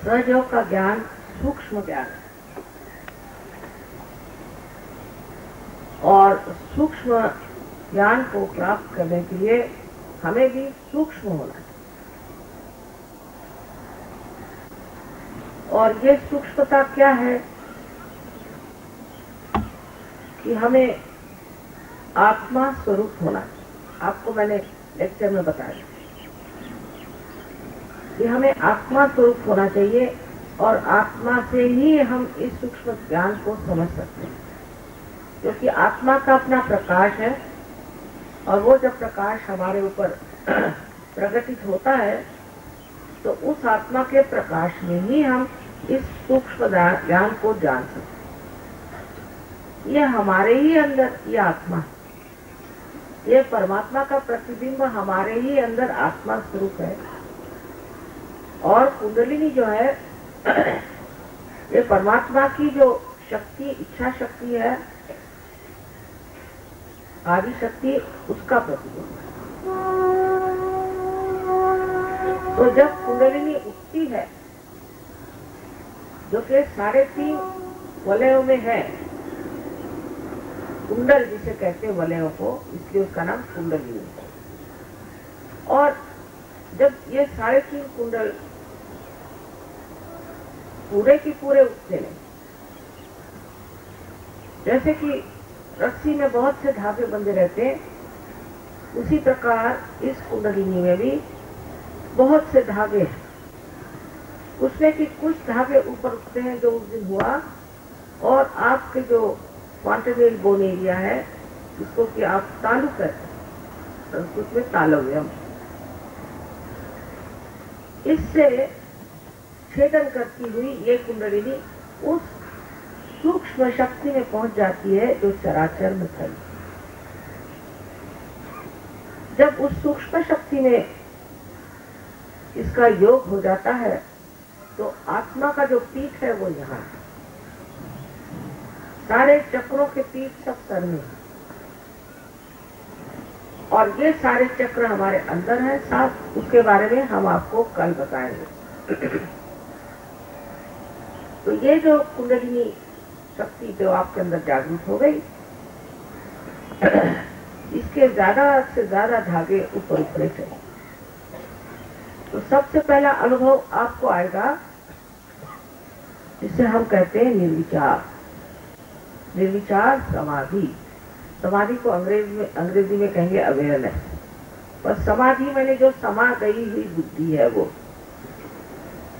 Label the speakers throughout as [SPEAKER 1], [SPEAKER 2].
[SPEAKER 1] सहयोग का ज्ञान सूक्ष्म ज्ञान है और सूक्ष्म ज्ञान को प्राप्त करने के लिए हमें भी सूक्ष्म होना है। और ये सूक्ष्मता क्या है कि हमें आत्मा स्वरूप होना है। आपको मैंने लेक्चर में बताया कि हमें आत्मा स्वरूप होना चाहिए और आत्मा से ही हम इस सूक्ष्म ज्ञान को समझ सकते हैं, क्योंकि आत्मा का अपना प्रकाश है और वो जब प्रकाश हमारे ऊपर प्रकटित होता है तो उस आत्मा के प्रकाश में ही हम इस सूक्ष्म ज्ञान को जान सकते हैं। ये हमारे ही अंदर ये आत्मा है, ये परमात्मा का प्रतिबिंब हमारे ही अंदर आत्मा स्वरूप है। और कुंडलिनी जो है ये परमात्मा की जो शक्ति, इच्छा शक्ति है, आदि शक्ति, उसका प्रतिबिंब है। तो जब कुंडलिनी उठती है जो कि 3.5 वलयों में है, कुंडल जिसे कहते हैं वलयों को, इसलिए उसका नाम कुंडलिनी है। और जब ये 3.5 कुंडल पूरे के पूरे उठते हैं, जैसे कि रस्सी में बहुत से धागे बंधे रहते हैं, उसी प्रकार इस कुंडलिनी में भी बहुत से धागे हैं। उसमें कि कुछ धागे ऊपर उठते हैं जो उस दिन हुआ, और आपके जो क्वांटिनेल बोन एरिया है, जिसको कि आप तालु कहते हैं, संस्कृत में तालव्यम, इससे छेदन करती हुई ये कुंडलिनी उस सूक्ष्म शक्ति में पहुंच जाती है जो चराचर में खड़ी। जब उस सूक्ष्म शक्ति में इसका योग हो जाता है तो आत्मा का जो पीठ है वो यहाँ है। सारे चक्रों के पीठ सब सर में, और ये सारे चक्र हमारे अंदर है। साथ उसके बारे में हम आपको कल बताएंगे। तो ये जो कुंडलिनी शक्ति जो आपके अंदर जागृत हो गई, इसके ज्यादा से ज्यादा धागे ऊपर उतरे चाहिए। तो सबसे पहला अनुभव आपको आएगा जिसे हम कहते हैं निर्विचार। निर्विचार समाधि। समाधि को अंग्रेजी में कहेंगे अवेयरनेस, पर समाधि मैंने जो समा गई हुई बुद्धि है वो।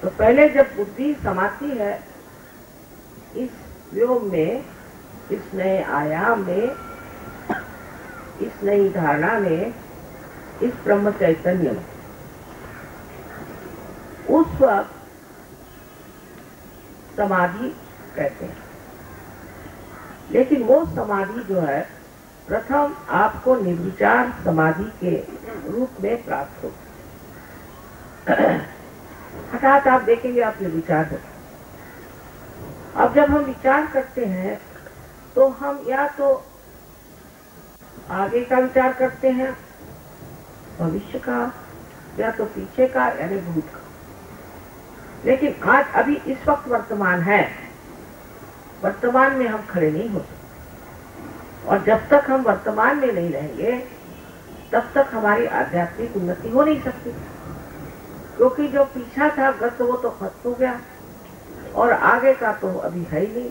[SPEAKER 1] तो पहले जब बुद्धि समाती है इस व्योम में, इस नए आयाम में, इस नई धारणा में, इस ब्रह्म चैतन्य में, उस वक्त समाधि कहते हैं। लेकिन वो समाधि जो है प्रथम आपको निर्विचार समाधि के रूप में प्राप्त हो। हठात आप देखेंगे आप निर्विचार हो। अब जब हम विचार करते हैं तो हम या तो आगे का विचार करते हैं, भविष्य का, या तो पीछे का यानी भूत का। लेकिन आज अभी इस वक्त वर्तमान है, वर्तमान में हम खड़े नहीं हो सकते। और जब तक हम वर्तमान में नहीं रहेंगे तब तक हमारी आध्यात्मिक उन्नति हो नहीं सकती, क्योंकि जो पीछा था गत वो तो खत्म हो गया और आगे का तो अभी है ही नहीं।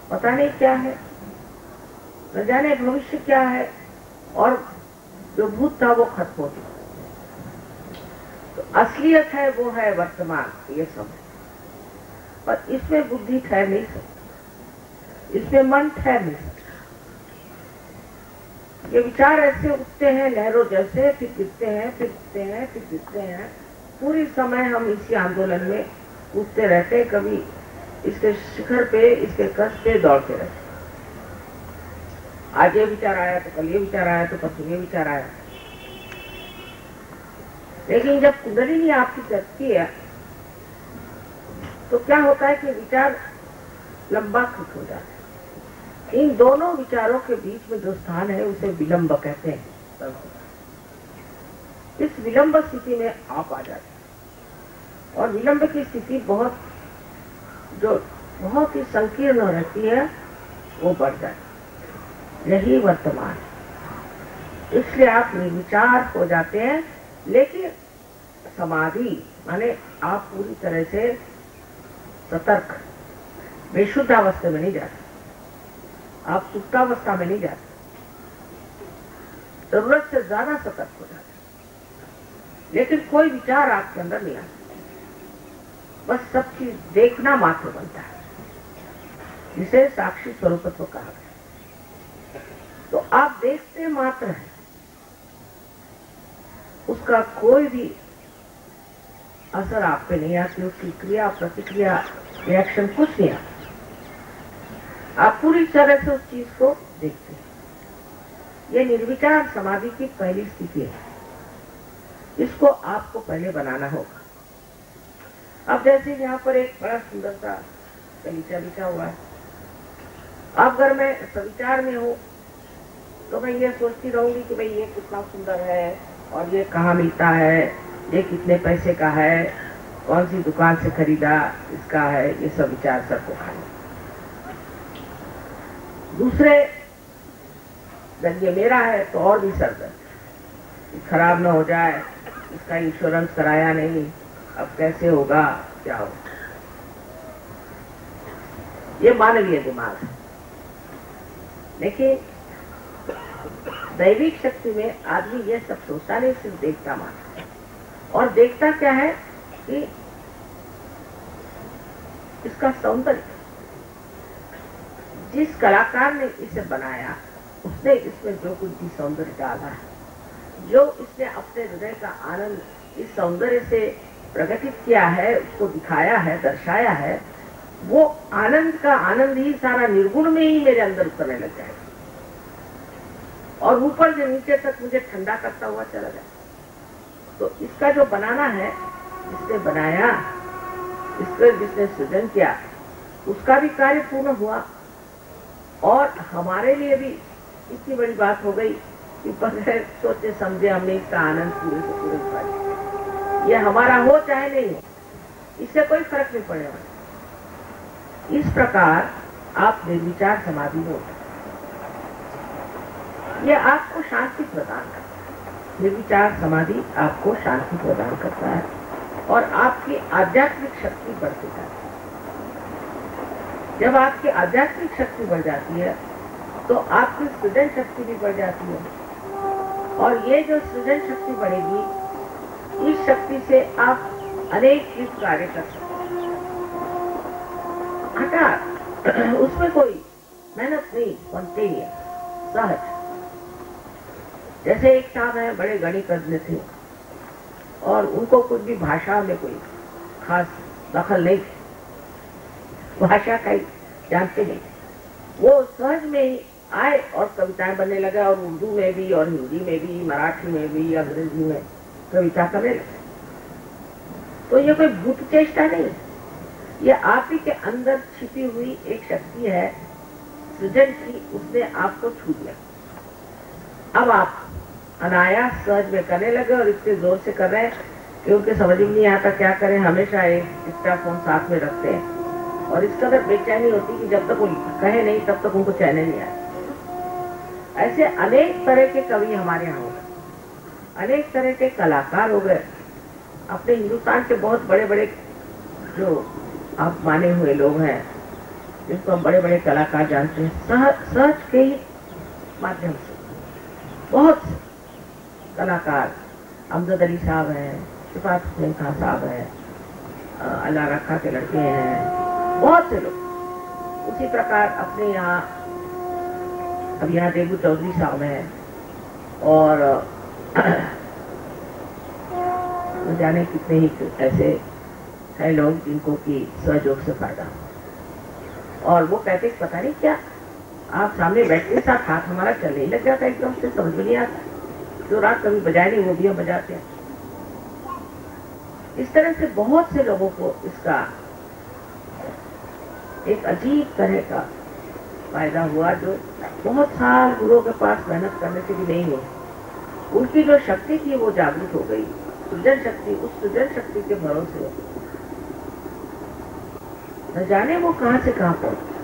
[SPEAKER 1] पता नहीं क्या है, न जाने भविष्य क्या है, और जो भूत था वो खत्म हो गया। तो असलियत है वो है वर्तमान, ये समय। पर इसमें बुद्धि ठहर नहीं सकती, इसमें मन ठहर नहीं सकता। ये विचार ऐसे उठते हैं लहरों जैसे, फिर गिरते हैं, फिर उठते हैं, फिर गिरते हैं। पूरी समय हम इसी आंदोलन में उठते रहते, कभी इसके शिखर पे, इसके कष्ट पे दौड़ते रहते। आज ये विचार आया तो कल ये विचार आया तो परसों ये विचार आया। लेकिन जब कुंडलिनी आपकी चलती है तो क्या होता है कि विचार लंबा खिंच हो जाता है। इन दोनों विचारों के बीच में जो स्थान है उसे विलंब कहते हैं। इस विलंब स्थिति में आप आ जाते हैं और विलंब की स्थिति बहुत ही संकीर्ण रहती है, वो बढ़ जाती। यही वर्तमान है। इसलिए आप निर्विचार हो जाते हैं, लेकिन समाधि माने आप पूरी तरह से सतर्क बेशुद्ध अवस्था में नहीं जाते, आप सुप्तावस्था में नहीं जाते, जरूरत से ज्यादा सतर्क हो जाते, लेकिन कोई विचार आपके अंदर नहीं आता, बस सब चीज देखना मात्र बनता है, जिसे साक्षी स्वरूपत्व कहा गया। तो आप देखते मात्र हैं, उसका कोई भी असर आप पे नहीं आती, उसकी क्रिया प्रतिक्रिया रिएक्शन कुछ नहीं आता। आप पूरी तरह से उस चीज को देखते हैं। ये निर्विचार समाधि की पहली स्थिति है, इसको आपको पहले बनाना होगा। अब जैसे यहाँ पर एक बड़ा सुंदर सा गलीचा बिछा हुआ है, अब अगर मैं सविचार में हूँ तो मैं ये सोचती रहूंगी कि भाई ये कितना सुंदर है और ये कहाँ मिलता है, ये कितने पैसे का है, कौन सी दुकान से खरीदा, इसका है, ये सब विचार सबको खाने। दूसरे जब ये मेरा है तो और भी सरदर्द, खराब न हो जाए, इसका इंश्योरेंस कराया नहीं, अब कैसे होगा, क्या होगा। ये मानवीय दिमाग है। लेकिन दैविक शक्ति में आदमी ये सब सोचता नहीं, सिर्फ देखता मानता है। और देखता क्या है कि इसका सौंदर्य, जिस कलाकार ने इसे बनाया उसने इसमें जो कुछ भी सौंदर्य डाला है, जो इसने अपने हृदय का आनंद इस सौंदर्य से प्रकटित किया है, उसको दिखाया है, दर्शाया है, वो आनंद का आनंद ही सारा निर्गुण में ही मेरे अंदर उतरने लग जाएगा और ऊपर से नीचे तक मुझे ठंडा करता हुआ चला जाए। तो इसका जो बनाना है, जिसने बनाया, इसका जिसने सृजन किया, उसका भी कार्य पूर्ण हुआ और हमारे लिए भी इतनी बड़ी बात हो गई कि बगैर सोचे समझे हमने इसका आनंद पूरे से पूरे उठा लिया। ये हमारा हो चाहे नहीं हो, इससे कोई फर्क नहीं पड़ने वाला। इस प्रकार आप निर्विचार समाधि में होते, ये आपको शांति प्रदान करता है। निर्विचार समाधि आपको शांति प्रदान करता है और आपकी आध्यात्मिक शक्ति बढ़ती जाती है। जब आपकी आध्यात्मिक शक्ति बढ़ जाती है तो आपकी सृजन शक्ति भी बढ़ जाती है, और ये जो सृजन शक्ति बढ़ेगी, इस शक्ति से आप अनेक कार्य कर सकते हैं। हठात उसमें कोई मेहनत नहीं, स्पॉन्टेनियस, सहज। जैसे एक साहब है, बड़े गणितज्ञ थे और उनको कुछ भी भाषा में कोई खास दखल नहीं थी, भाषा का ही जानते नहीं, वो सहज में ही आए और कविताएं बनने लगे, और उर्दू में भी और हिंदी में भी, मराठी में भी, अंग्रेजी में कविता करने लगे। तो ये कोई भूत चेष्टा नहीं, ये आप ही के अंदर छिपी हुई एक शक्ति है सृजन की, उसने आपको छू दिया। अब आप अनायास सहज में करने लगे और इतने जोर से कर रहे हैं कि उनके समझ में नहीं आता क्या करें। हमेशा एक डिक्टाफोन साथ में रखते हैं और इस कदर बेचैनी होती कि जब तक वो कहे नहीं तब तक उनको चैन नहीं आए। ऐसे अनेक तरह के कवि हमारे यहाँ हो गए, अनेक तरह के कलाकार हो गए। अपने हिंदुस्तान के बहुत बड़े बड़े जो आप माने हुए लोग हैं, जिनको हम बड़े बड़े कलाकार जानते हैं, सहज के ही माध्यम से बहुत कलाकार, अमजद अली साहब हैं, सिफात हुसैन खान साहब हैं, अल्लाह रखा के लड़के हैं, बहुत से लोग। उसी प्रकार अपने यहाँ अब यहाँ देबू चौधरी साहब हैं और न जाने कितने ही ऐसे है लोग जिनको कि सहयोग से फायदा। और वो कहते पता नहीं क्या, आप सामने बैठने साथ हाथ हमारा चलने ही लग जाता है, एकदम से समझ में नहीं आता। जो रात कभी बजाए नहीं वो भी हम बजाते हैं। इस तरह से बहुत से लोगों को इसका एक अजीब तरह का फायदा हुआ, जो बहुत साल गुरुओं के पास मेहनत करने से भी नहीं हुई। उनकी जो शक्ति थी वो जागृत हो गई, सृजन शक्ति। उस सृजन शक्ति के भरोसे न जाने वो कहां से कहां पहुंचे।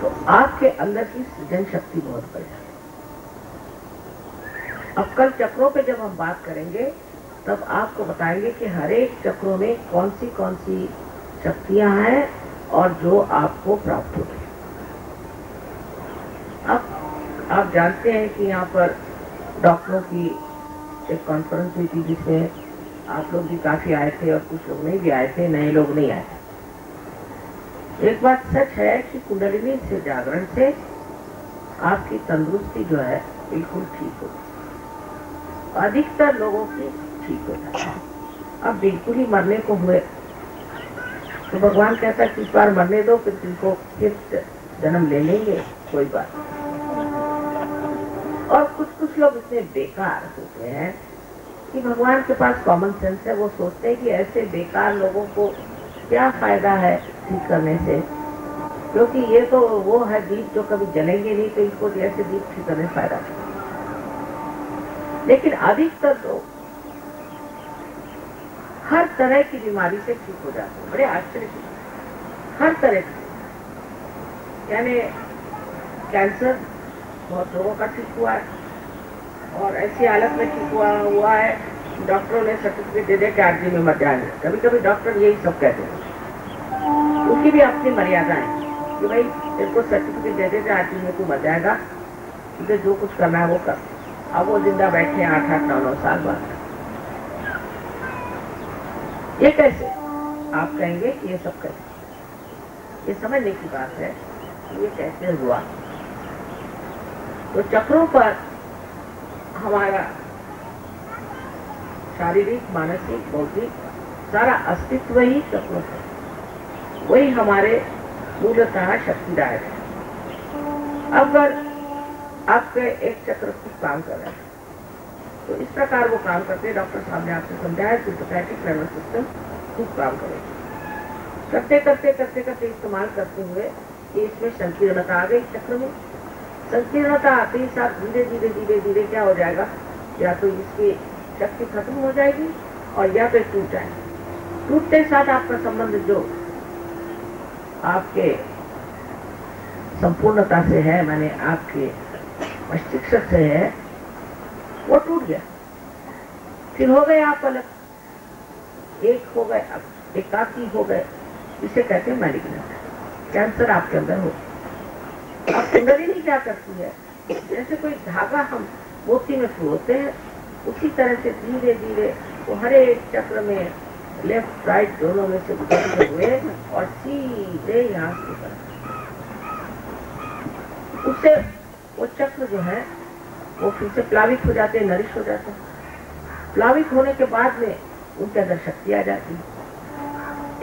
[SPEAKER 1] तो आपके अंदर की सृजन शक्ति बहुत बढ़ जाती है। अब कल चक्रों पे जब हम बात करेंगे तब आपको बताएंगे कि हर एक चक्रों में कौन सी शक्तियां हैं और जो आपको प्राप्त होती है। अब आप जानते हैं कि यहाँ पर डॉक्टरों की एक कॉन्फ्रेंस हुई थी जिसमें आप लोग भी काफी आए थे और कुछ लोग नहीं भी आए थे, नए लोग नहीं आए थे। एक बात सच है कि कुंडलिनी से जागरण से आपकी तंदुरुस्ती जो है बिल्कुल ठीक होती है, अधिकतर लोगों की ठीक हो जाती है। अब बिल्कुल ही मरने को हुए तो भगवान कहता है कि इस बार मरने दो, फिर तुमको फिर जन्म ले लेंगे, कोई बात नहीं। और कुछ लोग इतने बेकार होते हैं कि भगवान के पास कॉमन सेंस है, वो सोचते हैं कि ऐसे बेकार लोगों को क्या फायदा है ठीक करने से, क्योंकि ये तो वो है दीप जो कभी जलेंगे नहीं, तो इनको ऐसे दीप ठीक करने से फायदा नहीं। लेकिन अधिकतर लोग हर तरह की बीमारी से ठीक हो जाते हैं, बड़े आश्चर्य की, हर तरह की। यानी कैंसर बहुत लोगों का ठीक हुआ है और ऐसी हालत में ठीक हुआ है, डॉक्टरों ने सर्टिफिकेट दे दे के 8 दिन में मर जाएंगे। कभी कभी डॉक्टर यही सब कहते हैं, उनकी भी अपनी मर्यादाएं कि भाई तेरे को सर्टिफिकेट दे दे 8 दिन में तू मर जाएगा, तुझे जो कुछ करना है वो कर। अब वो जिंदा बैठे 8-8, 9-9 साल बाद। ये कैसे? आप कहेंगे कि ये सब कैसे? ये समझने की बात है ये कैसे हुआ। तो चक्रों पर हमारा शारीरिक, मानसिक, बौद्धिक सारा अस्तित्व ही चक्रों पर, वही हमारे मूलतः शक्तिदायक है। अगर आपके एक चक्र कुछ काम कर रहा है तो इस प्रकार वो काम करते हैं। डॉक्टर साहब ने आपसे समझाया सिंपैथेटिक नर्वस सिस्टम खूब काम करेगा। करते इस्तेमाल करते हुए कि इसमें संकीर्णता आ गई। चक्र में संकीर्णता आते ही साथ धीरे क्या हो जाएगा, या तो इसकी शक्ति खत्म हो जाएगी और या तो टूट जाएगी। टूटते साथ आपका संबंध जो आपके संपूर्णता से है, माने आपके मस्तिष्क से है, वो टूट गया। फिर हो गए आप अलग, एक हो गए, एकाकी हो गए। इसे कहते हैं मैलिग्नेंट, कैंसर आपके अंदर हो। अब कुंडलिनी क्या करती है, जैसे कोई धागा हम मोती में फुरोते हैं, उसी तरह से धीरे धीरे वो हर एक चक्र में लेफ्ट राइट दोनों में से गुजरते हुए और सीधे यहाँ से उससे वो चक्र जो है वो फिर से प्लावित हो जाते हैं, नरिश हो जाते हैं। प्लावित होने के बाद में उनके अंदर शक्ति आ जाती है।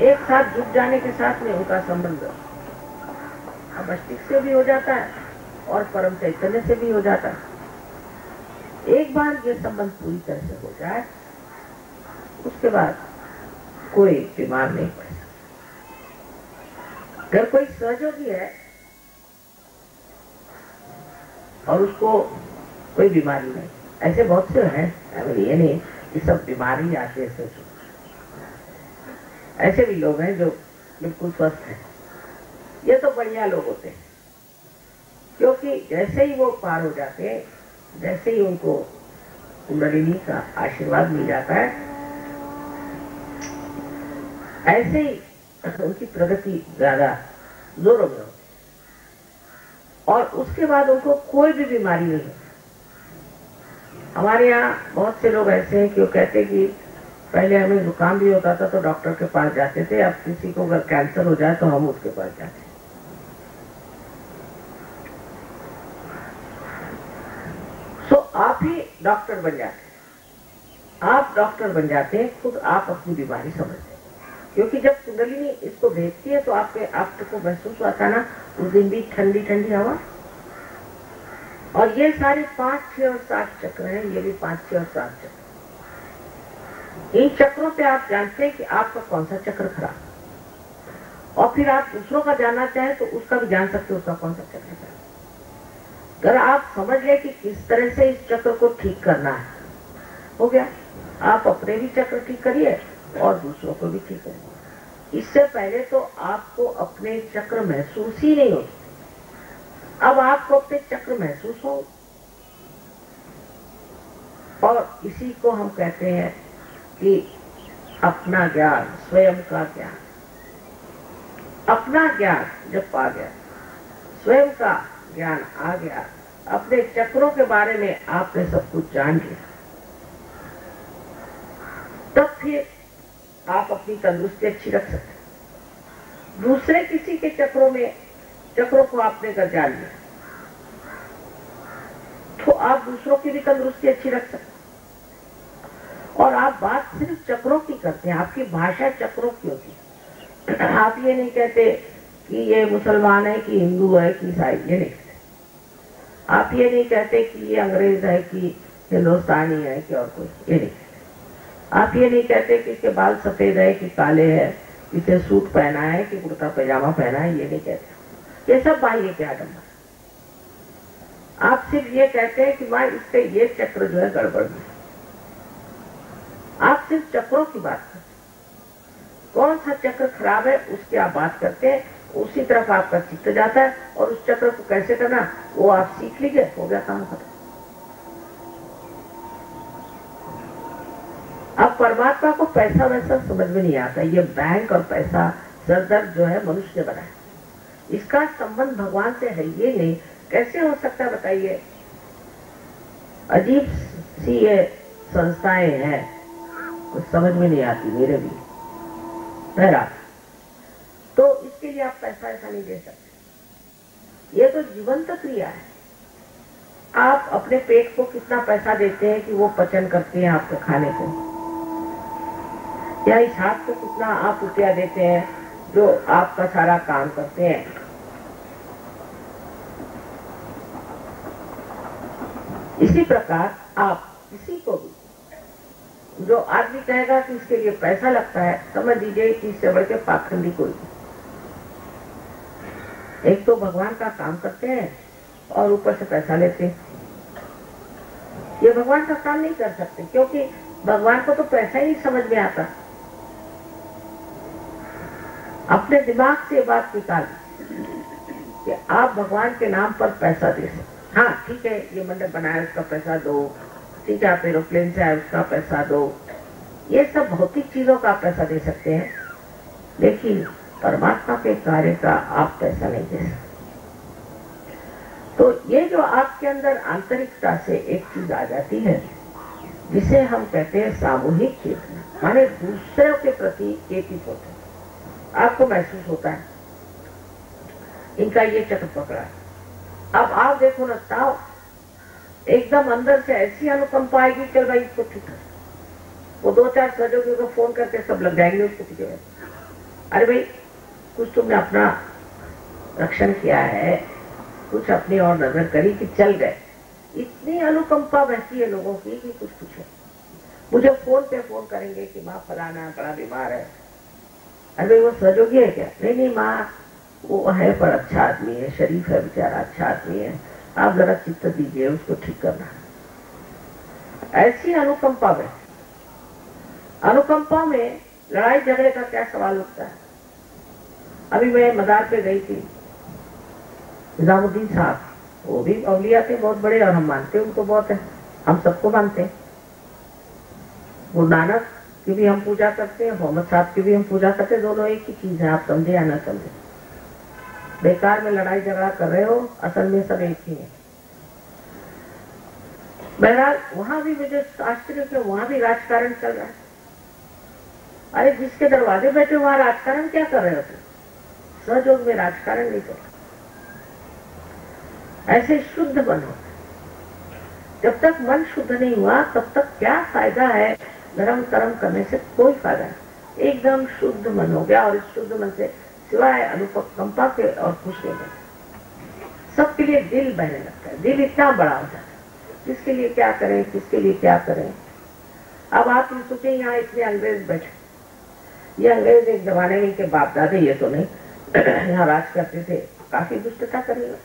[SPEAKER 1] एक साथ जुट जाने के साथ में उनका संबंध मस्तिष्क से भी हो जाता है और परम चैतन्य से भी हो जाता है। एक बार ये संबंध पूरी तरह से हो जाए, उसके बाद कोई बीमार नहीं पड़ सकता। अगर कोई सहयोगी है और उसको कोई बीमारी नहीं, ऐसे बहुत से हैं, ये नहीं कि सब बीमारी आते ऐसे ऐसे भी लोग हैं जो बिल्कुल स्वस्थ हैं। ये तो बढ़िया लोग होते हैं, क्योंकि जैसे ही वो पार हो जाते हैं, जैसे ही उनको कुंडलिनी का आशीर्वाद मिल जाता है, ऐसे ही उनकी प्रगति ज्यादा जोरों में होती है और उसके बाद उनको कोई भी बीमारी नहीं होती। हमारे यहाँ बहुत से लोग ऐसे हैं कि वो कहते हैं कि पहले हमें जुकाम भी होता था तो डॉक्टर के पास जाते थे, अब किसी को अगर कैंसर हो जाए तो हम उसके पास जाते हैं। तो आप ही डॉक्टर बन जाते हैं, आप डॉक्टर बन जाते हैं, खुद आप अपनी बीमारी समझते हैं। क्योंकि जब कुंडलिनी इसको भेजती है तो आपको महसूस हुआ था ना उस दिन भी ठंडी ठंडी हवा, और ये सारे 5, 6 और 7 चक्र हैं, ये भी 5, 6 और 7 चक्र। इन चक्रों पे आप जानते हैं कि आपका कौन सा चक्र खराब, और फिर आप दूसरों का जानना चाहें तो उसका भी जान सकते हो उसका कौन सा चक्र खराब। अगर आप समझ ले कि किस तरह से इस चक्र को ठीक करना है, हो गया। आप अपने भी चक्र ठीक करिए और दूसरों को भी ठीक करिए। इससे पहले तो आपको अपने चक्र महसूस ही नहीं होते, अब आपको अपने चक्र महसूस हो, और इसी को हम कहते हैं कि अपना ज्ञान, स्वयं का ज्ञान। अपना ज्ञान जब पा गया, स्वयं का ज्ञान आ गया, अपने चक्रों के बारे में आपने सब कुछ जान लिया, तब फिर आप अपनी तंदुरुस्ती अच्छी रख सकते। दूसरे किसी के चक्रों को आपने अगर जान लिया तो आप दूसरों की भी तंदुरुस्ती अच्छी रख सकते। और आप बात सिर्फ चक्रों की करते हैं, आपकी भाषा चक्रों की होती है। आप ये नहीं कहते कि ये मुसलमान है कि हिंदू है कि ईसाई, ये नहीं कहते। आप ये नहीं कहते कि ये अंग्रेज है कि हिंदुस्तानी है कि और कोई, ये नहीं कहते। आप ये नहीं कहते कि इसके बाल सफेद है कि काले है, इसे सूट पहना है कि कुर्ता पैजामा पहना है, ये नहीं कहते। ये सब बाह्य के आडंबर। आप सिर्फ ये कहते हैं कि माँ इसके ये चक्र जो है गड़बड़ में। आप सिर्फ चक्रों की बात करते हैं, कौन सा चक्र खराब है उसकी आप बात करते हैं, उसी तरफ आपका चित्त जाता है, और उस चक्र को कैसे करना वो आप सीख लीजिए, हो गया काम खत्म। अब परमात्मा को पैसा वैसा समझ में नहीं आता, ये बैंक और पैसा सरदर्द जो है मनुष्य ने बनाया, इसका संबंध भगवान से है ये नहीं, कैसे हो सकता है बताइए। अजीब सी ये संस्थाएं हैं, कुछ समझ में नहीं आती मेरे भी। पहला तो इसके लिए आप पैसा ऐसा नहीं दे सकते, ये तो जीवंत क्रिया है। आप अपने पेट को कितना पैसा देते हैं कि वो पचन करते हैं आपके खाने को, या इस हाथ को कितना आप रुपया देते हैं जो आपका सारा काम करते हैं। इसी प्रकार आप किसी को भी, जो आदमी कहेगा कि इसके लिए पैसा लगता है, समझ लीजिए कि इससे बढ़ के पाखंडी कोई। एक तो भगवान का काम करते हैं और ऊपर से पैसा लेते हैं। ये भगवान का काम नहीं कर सकते, क्योंकि भगवान को तो पैसा ही नहीं समझ में आता। अपने दिमाग से बात निकाल कि आप भगवान के नाम पर पैसा दे सकते। हाँ ठीक है, ये मंडप बनाया उसका पैसा दो, ठीक है आप एरोप्लेन से आए उसका पैसा दो, ये सब भौतिक चीजों का पैसा दे सकते हैं, लेकिन परमात्मा के कार्य का आप पैसा नहीं दे सकते। तो ये जो आपके अंदर आंतरिकता से एक चीज आ जाती है जिसे हम कहते हैं सामूहिक चेतना, माने दूसरों के प्रति एकीकृत होते हैं। आपको महसूस होता है इनका ये चक्र पकड़ा है, अब आप देखो ना ताव एकदम अंदर से ऐसी अनुकंपा आएगी, चल भाई इसको ठीक है। वो 2-4 सहयोगियों को फोन करके सब लग जाएंगे उसको पीछे। अरे भाई कुछ तुमने अपना रक्षण किया है, कुछ अपनी और नजर करी कि चल गए। इतनी अनुकंपा बहती है लोगों की कि कुछ पूछो। मुझे फोन पे फोन करेंगे कि माँ फलाना बड़ा बीमार है। अरे भाई वो सहयोगी है क्या? नहीं माँ वो है पर अच्छा आदमी है, शरीफ है बेचारा, अच्छा आदमी है, आप जरा चित्त दीजिए उसको ठीक करना। ऐसी अनुकंपा में, अनुकंपा में लड़ाई झगड़े का क्या सवाल उठता है। अभी मैं मदार पे गई थी, निजामुद्दीन साहब, वो भी अवलिया थे बहुत बड़े, और हम मानते उनको बहुत है, हम सबको मानते हैं। गुरु नानक की भी हम पूजा करते हैं, मोहम्मद साहब की भी हम पूजा करते हैं, दोनों एक ही चीज है, आप समझे या न समझे। बेकार में लड़ाई झगड़ा कर रहे हो, असल में सब एक ही है। बहरहाल वहां भी मुझे आश्चर्य के वहां भी राजकारण चल रहा है। अरे जिसके दरवाजे बैठे वहां राजकारण क्या कर रहे हो तुम? सहयोग में राजकारण नहीं कर। ऐसे शुद्ध बनो। जब तक मन शुद्ध नहीं हुआ तब तक क्या फायदा है धर्म कर्म करने से? कोई फायदा नहीं। एकदम शुद्ध मन हो गया, और इस शुद्ध मन से सिवाय अनुकंपा के और कुछ नहीं बनता। सबके लिए दिल बहने लगता है, दिल इतना बड़ा हो जाता है, किसके लिए क्या करें, किसके लिए क्या करें। अब आप ये सोचे यहाँ इतने अंग्रेज बैठे, ये अंग्रेज एक जमाने में इनके बाप दादे ये तो नहीं यहाँ राज करते थे, काफी दुष्टता करेगा।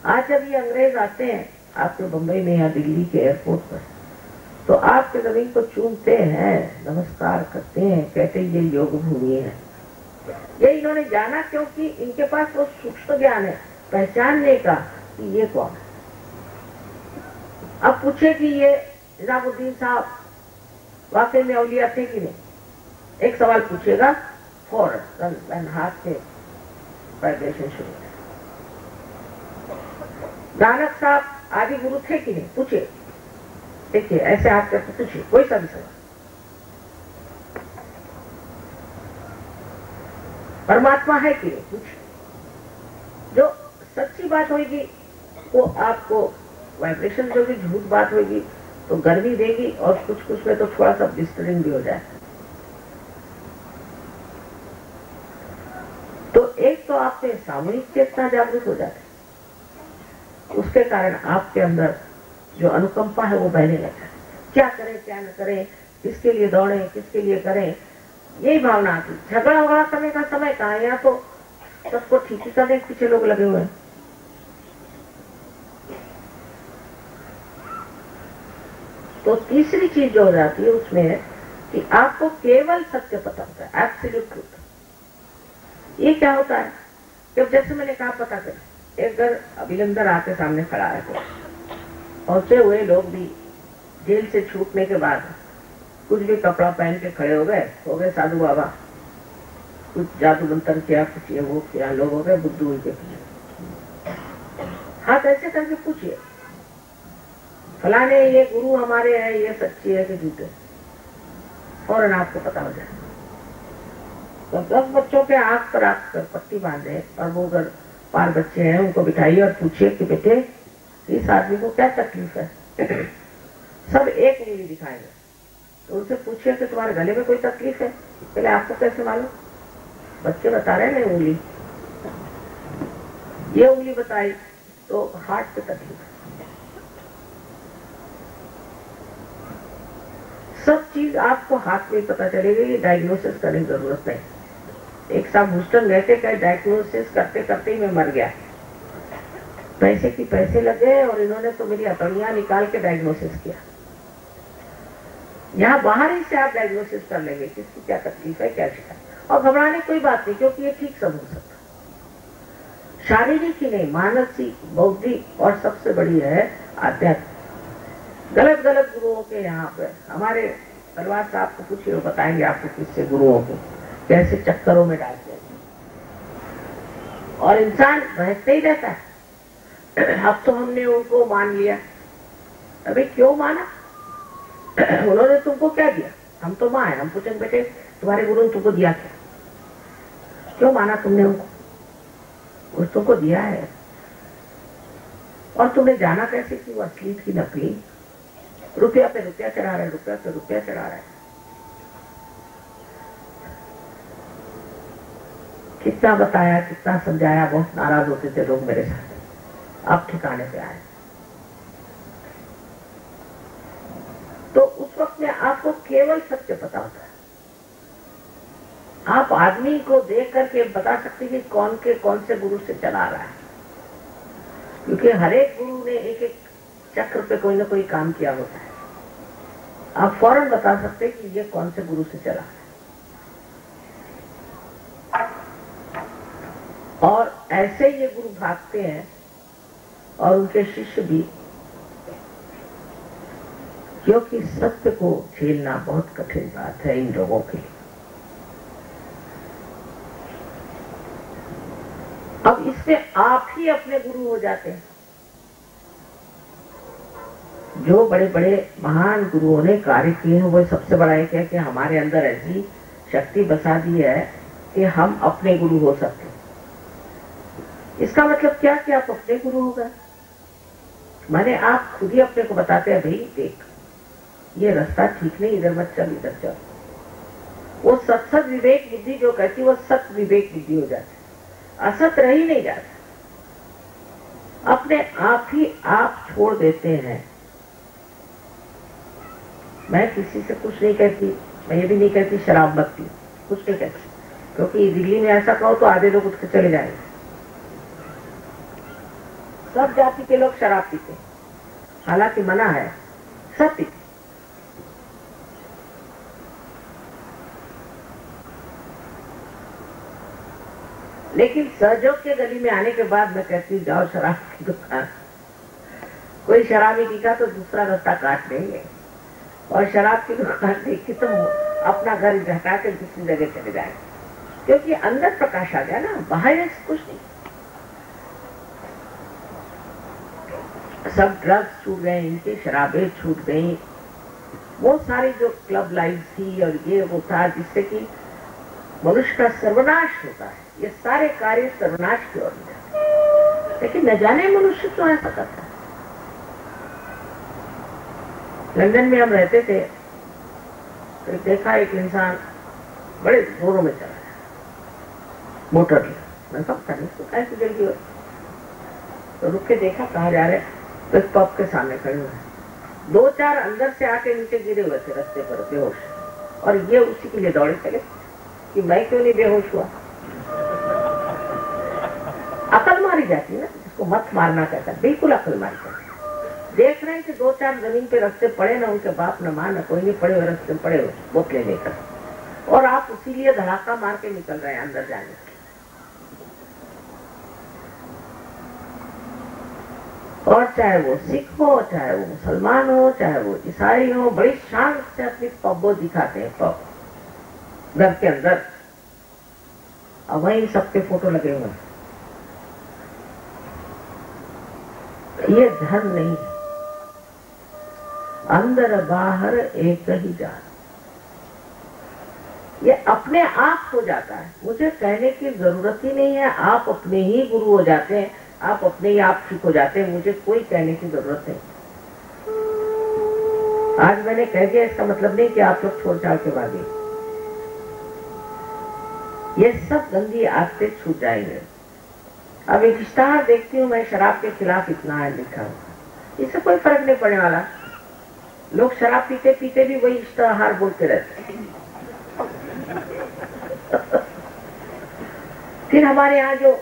[SPEAKER 1] आज जब ये अंग्रेज आते हैं आपके बम्बई में या दिल्ली के एयरपोर्ट पर, तो आपके जमीन को चूमते हैं, नमस्कार करते हैं, कहते हैं ये योग भूमि है। ये इन्होंने जाना क्योंकि इनके पास वो सूक्ष्म ज्ञान है पहचानने का कि ये कौन है। अब पूछे कि ये निजामुद्दीन साहब वाकई में औलिया थे कि नहीं, एक सवाल पूछेगा, फौरन हाथ से वाइब्रेशन शुरू है। नानक साहब आदि गुरु थे कि नहीं, पूछिए, देखिए ऐसे हाथ करके पूछिए कोई सा भी सवाल। परमात्मा है कि नहीं, पूछिए। जो सच्ची बात होगी वो आपको वाइब्रेशन दोगी, झूठ बात होगी तो गर्मी देगी, और कुछ कुछ में तो थोड़ा सा डिस्टर्बिंग भी हो जाए। तो एक तो आपने सामूहिक चेतना जागृत हो जाती, उसके कारण आपके अंदर जो अनुकंपा है वो बहने लगता है। क्या करें क्या न करें, किसके लिए दौड़ें, किसके लिए करें, यही भावना आती। झगड़ा वगड़ा करने का समय कहाँ है, यहाँ तो सबको ठीक ही करने के पीछे लोग लगे हुए हैं। तो तीसरी चीज जो हो जाती है उसमें है कि आपको केवल सत्य पता होता है, एब्सोल्यूट ट्रूथ। ये क्या होता है, जब जैसे मैंने कहा पता करें, एक घर अभिनंदन आके सामने खड़ा है, तो पहुंचे हुए लोग भी जेल से छूटने के बाद कुछ भी कपड़ा पहन के खड़े हो गए साधु बाबा, कुछ जादू मंत्र किया, कुछ ये वो किया, लोग हो गए बुद्धू उनके पीछे। हाथ ऐसे करके पूछिए, फलाने ये गुरु हमारे हैं, ये सच्ची है कि झूठे, फौरन आपको पता हो जाए। तो 10 बच्चों के आंख पर पट्टी बांधे, और वो अगर 5 बच्चे हैं उनको बिठाइए और पूछिए कि बेटे इस आदमी को क्या तकलीफ है। सब एक उंगली दिखाएंगे, तो उनसे पूछिए कि तुम्हारे गले में कोई तकलीफ है। पहले आपको कैसे मालूम, बच्चे बता रहे हैं उंगली, ये उंगली बताई तो हार्ट पे तकलीफ है। सब चीज आपको हाथ में पता चलेगी, ये डायग्नोसिस करने की जरूरत नहीं। एक साहब ह्यूस्टन गए थे, क्या डायग्नोसिस करते करते ही मैं मर गया, पैसे की पैसे लगे, और इन्होंने तो मेरी हथौड़ियां निकाल के डायग्नोसिस किया। यहाँ बाहर ही से आप डायग्नोसिस कर लेंगे किसकी क्या तकलीफ है, क्या शिकायत, और घबराने कोई बात नहीं, क्योंकि ये ठीक सब हो सकता। शारीरिक ही नहीं, मानसिक, बौद्धिक, और सबसे बड़ी है आध्यात्मिक। गलत गलत गुरुओं के यहाँ पे, हमारे तलवार साहब को पूछिए, वो बताएंगे आपको किससे गुरुओं को कैसे चक्करों में डालते हैं, और इंसान बहकते ही रहता है। अब तो हमने उनको मान लिया, अभी क्यों माना, उन्होंने तुमको क्या दिया, हम तो मां है, हम पूछेंगे बेटे तुम्हारे गुरु ने तुमको दिया क्या, क्यों माना तुमने उनको, वो तुमको दिया है, और तुमने जाना कैसे कि वो असली की नकली, रुपया पे रुपया चढ़ा रहे, रुपया पे रुपया चढ़ा रहे। कितना बताया, कितना समझाया, बहुत नाराज होते थे लोग मेरे साथ, अब ठिकाने पे आए। तो उस वक्त में आपको केवल सत्य पता होता है। आप आदमी को देख करके बता सकते कि कौन से गुरु से चला रहा है, क्योंकि हर एक गुरु ने एक एक चक्र पे कोई ना कोई काम किया होता है। आप फौरन बता सकते कि ये कौन से गुरु से चला है। और ऐसे ये गुरु भागते हैं, और उनके शिष्य भी, क्योंकि सत्य को झेलना बहुत कठिन बात है इन लोगों के लिए। अब इसमें आप ही अपने गुरु हो जाते हैं। जो बड़े बड़े महान गुरुओं ने कार्य किए हैं, वो सबसे बड़ा एक है कि हमारे अंदर ऐसी शक्ति बसा दी है कि हम अपने गुरु हो सकते हैं। इसका मतलब क्या कि आप अपने गुरु हो गए, माने आप खुद ही अपने को बताते हैं, भाई देख ये रास्ता ठीक नहीं, इधर मत चल, इधर चल। वो सत विवेक बुद्धि जो कहती, वो सत विवेक बुद्धि हो जाती, असत रह ही नहीं जाता, अपने आप ही आप छोड़ देते हैं। मैं किसी से कुछ नहीं कहती, मैं ये भी नहीं कहती शराब मत पी, कुछ नहीं कहती, क्योंकि दिल्ली में ऐसा कहो तो आधे लोग उठ के चले जाएंगे। सब जाति के लोग शराब पीते, हालांकि मना है, सब पीते, लेकिन सहयोग के गली में आने के बाद मैं कहती हूँ जाओ शराब की दुकान, कोई शराबी दिखा तो दूसरा रास्ता काट देंगे, और शराब की दुकान देखी तो अपना घर हटा के दूसरी जगह चले जाए, क्योंकि अंदर प्रकाश आ गया ना, बाहर कुछ नहीं। सब ड्रग्स छूट गए, इनकी शराबें छूट गई, वो सारी जो क्लब लाइफ थी और ये वो था जिससे कि मनुष्य का सर्वनाश होता है, ये सारे कार्य सर्वनाश की ओर जाते हैं। लेकिन न जाने मनुष्य क्यों ऐसा करता है। लंदन में हम रहते थे तो देखा एक इंसान बड़े जोरों में चला रहा, मोटर लिया, मैं कब था इसको कैसे जल्दी हो, तो रुक के देखा कहाँ जा रहे, तो इस पब के सामने खड़े हुए हैं, 2-4 अंदर से आके नीचे गिरे हुए थे रास्ते पर बेहोश, और ये उसी के लिए दौड़े चले कि मैं क्यों नहीं बेहोश हुआ। अकल मारी जाती है ना, जिसको मत मारना कहता है, बिल्कुल अकल मारी जाती है। देख रहे हैं कि 2-4 जमीन पे रास्ते पड़े ना, उनके बाप न मां न कोई नहीं, पड़े हुए रास्ते पड़े हुए बोतलें लेकर, और आप उसी लिए धड़ाका मार के निकल रहे हैं अंदर जाने के। और चाहे वो सिख हो, चाहे वो मुसलमान हो, चाहे वो ईसाई हो, बड़ी शान से अपनी पब्बो दिखाते हैं, पब घर के अंदर, और वहीं सबके फोटो लगे हुए हैं। ये धर्म नहीं है, अंदर बाहर एक ही जान, ये अपने आप हो जाता है, मुझे कहने की जरूरत ही नहीं है, आप अपने ही गुरु हो जाते हैं, आप अपने ही आप ठीक हो जाते हैं, मुझे कोई कहने की जरूरत नहीं। आज मैंने कह दिया इसका मतलब नहीं कि आप लोग छोड़ छाड़ के भागे, ये सब गंदी आदतें छूट जाएंगे। अब एक इश्तहार देखती हूँ मैं, शराब के खिलाफ इतना है लिखा हुआ, इससे कोई फर्क नहीं पड़ने वाला, लोग शराब पीते पीते भी वही इश्तहार बोलते रहते हैं। फिर हमारे यहाँ जो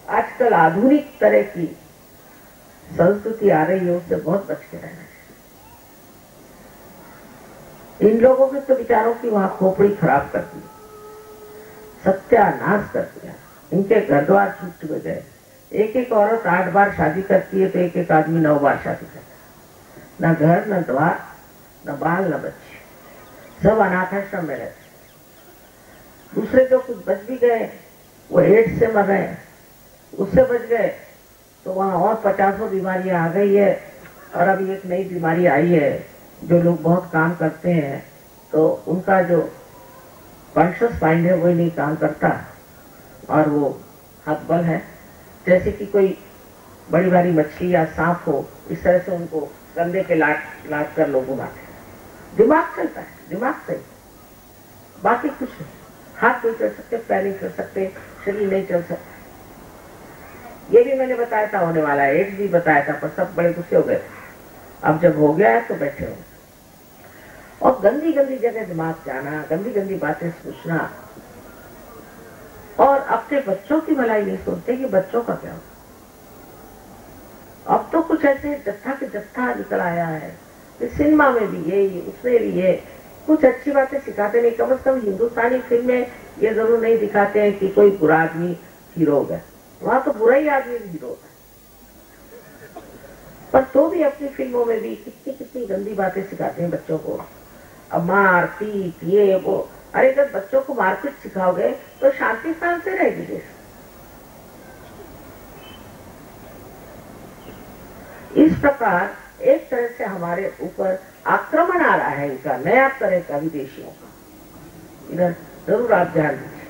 [SPEAKER 1] आजकल आधुनिक तरह की संस्कृति आ रही है, उससे बहुत बच के रहना है। इन लोगों के तो विचारों की वहां खोपड़ी खराब कर दी, सत्यानाश कर दिया, इनके घर द्वार छूट गए। एक एक औरत 8 बार शादी करती है तो एक एक आदमी 9 बार शादी करता है, न घर न द्वार न बाल न बच्चे, सब अनाथाश्रम में रहते। दूसरे जो कुछ बच भी गए वो एड्स से मर रहे हैं, उससे बच गए तो वहां और 50 बीमारियां आ गई है, और अभी एक नई बीमारी आई है। जो लोग बहुत काम करते हैं तो उनका जो कॉन्शियस माइंड है वही नहीं काम करता, और वो हतबल है, जैसे कि कोई बड़ी भारी मछली या सांप हो, इस तरह से उनको कंधे पे लाट कर लोग घुमाते हैं। दिमाग चलता है, दिमाग सही, बाकी कुछ नहीं, हाथ नहीं चल सकते, पैर नहीं चल सकते, शरीर नहीं चल सकता। ये भी मैंने बताया था होने वाला है, एड्स भी बताया था, पर सब बड़े गुस्से हो गए। अब जब हो गया है तो बैठे हो, और गंदी गंदी जगह दिमाग जाना, गंदी गंदी बातें सोचना, और अपने बच्चों की भलाई नहीं सोचते कि बच्चों का क्या हो। अब तो कुछ ऐसे जत्था के जत्था निकल आया है, सिनेमा में भी ये, उसमें भी ये, कुछ अच्छी बातें सिखाते नहीं। कम से कम हिंदुस्तानी फिल्म में ये जरूर नहीं दिखाते हैं कि कोई बुरा आदमी हीरो होगा, वहां तो बुरा ही आदमी हीरो होता है। पर तो भी अपनी फिल्मों में भी कितनी कितनी गंदी बातें सिखाते हैं बच्चों को, अब मार पीट ये वो। अरे जब बच्चों को मारपीट सिखाओगे तो शांति स्थान से रहेगी देश। इस प्रकार एक तरह से हमारे ऊपर आक्रमण आ रहा है इनका, नया तरह का, विदेशियों का। इधर जरूर आप ध्यान दीजिए,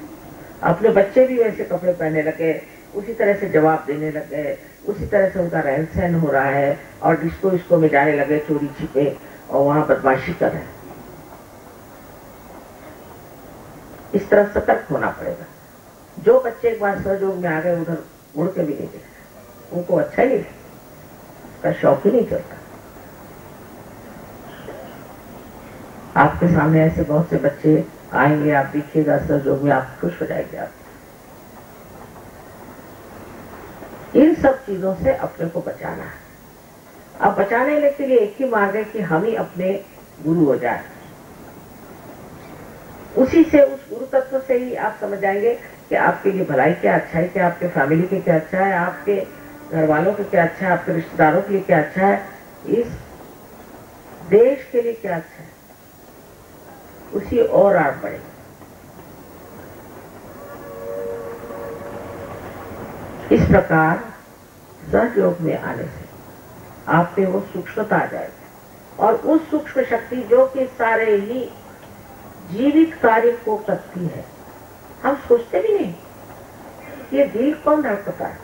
[SPEAKER 1] अपने बच्चे भी वैसे कपड़े पहनने लगे, उसी तरह से जवाब देने लगे, उसी तरह से उनका रहन सहन हो रहा है, और डिस्को विस्को में जाने लगे चोरी छिपे, और वहां बदमाशी कर रहे हैं। इस तरह सतर्क होना पड़ेगा। जो बच्चे एक बार सहयोग में आ गए उधर मुड़ के भी नहीं देखते, उनको अच्छा ही नहीं, उसका शौक ही नहीं चलता। आपके सामने ऐसे बहुत से बच्चे आएंगे, आप देखिएगा सहयोग में, आप खुश हो जाएंगे। आप इन सब चीजों से अपने को बचाना है। अब बचाने के लिए एक ही मार्ग है कि हम ही अपने गुरु हो जाए। उसी से, उस गुरु तत्व से ही आप समझ जाएंगे कि आपके लिए भलाई क्या अच्छा है, कि आपके फैमिली के क्या अच्छा है, आपके घर वालों के क्या अच्छा है, आपके रिश्तेदारों के लिए क्या अच्छा है, इस देश के लिए क्या अच्छा है, उसी और आप बढ़े। इस प्रकार सहयोग में आने से आप में वो सूक्ष्मता आ जाएगी और उस सूक्ष्म शक्ति जो कि सारे ही जीवित कार्य को करती है, हम सोचते भी नहीं। ये दिल कौन धड़कता है?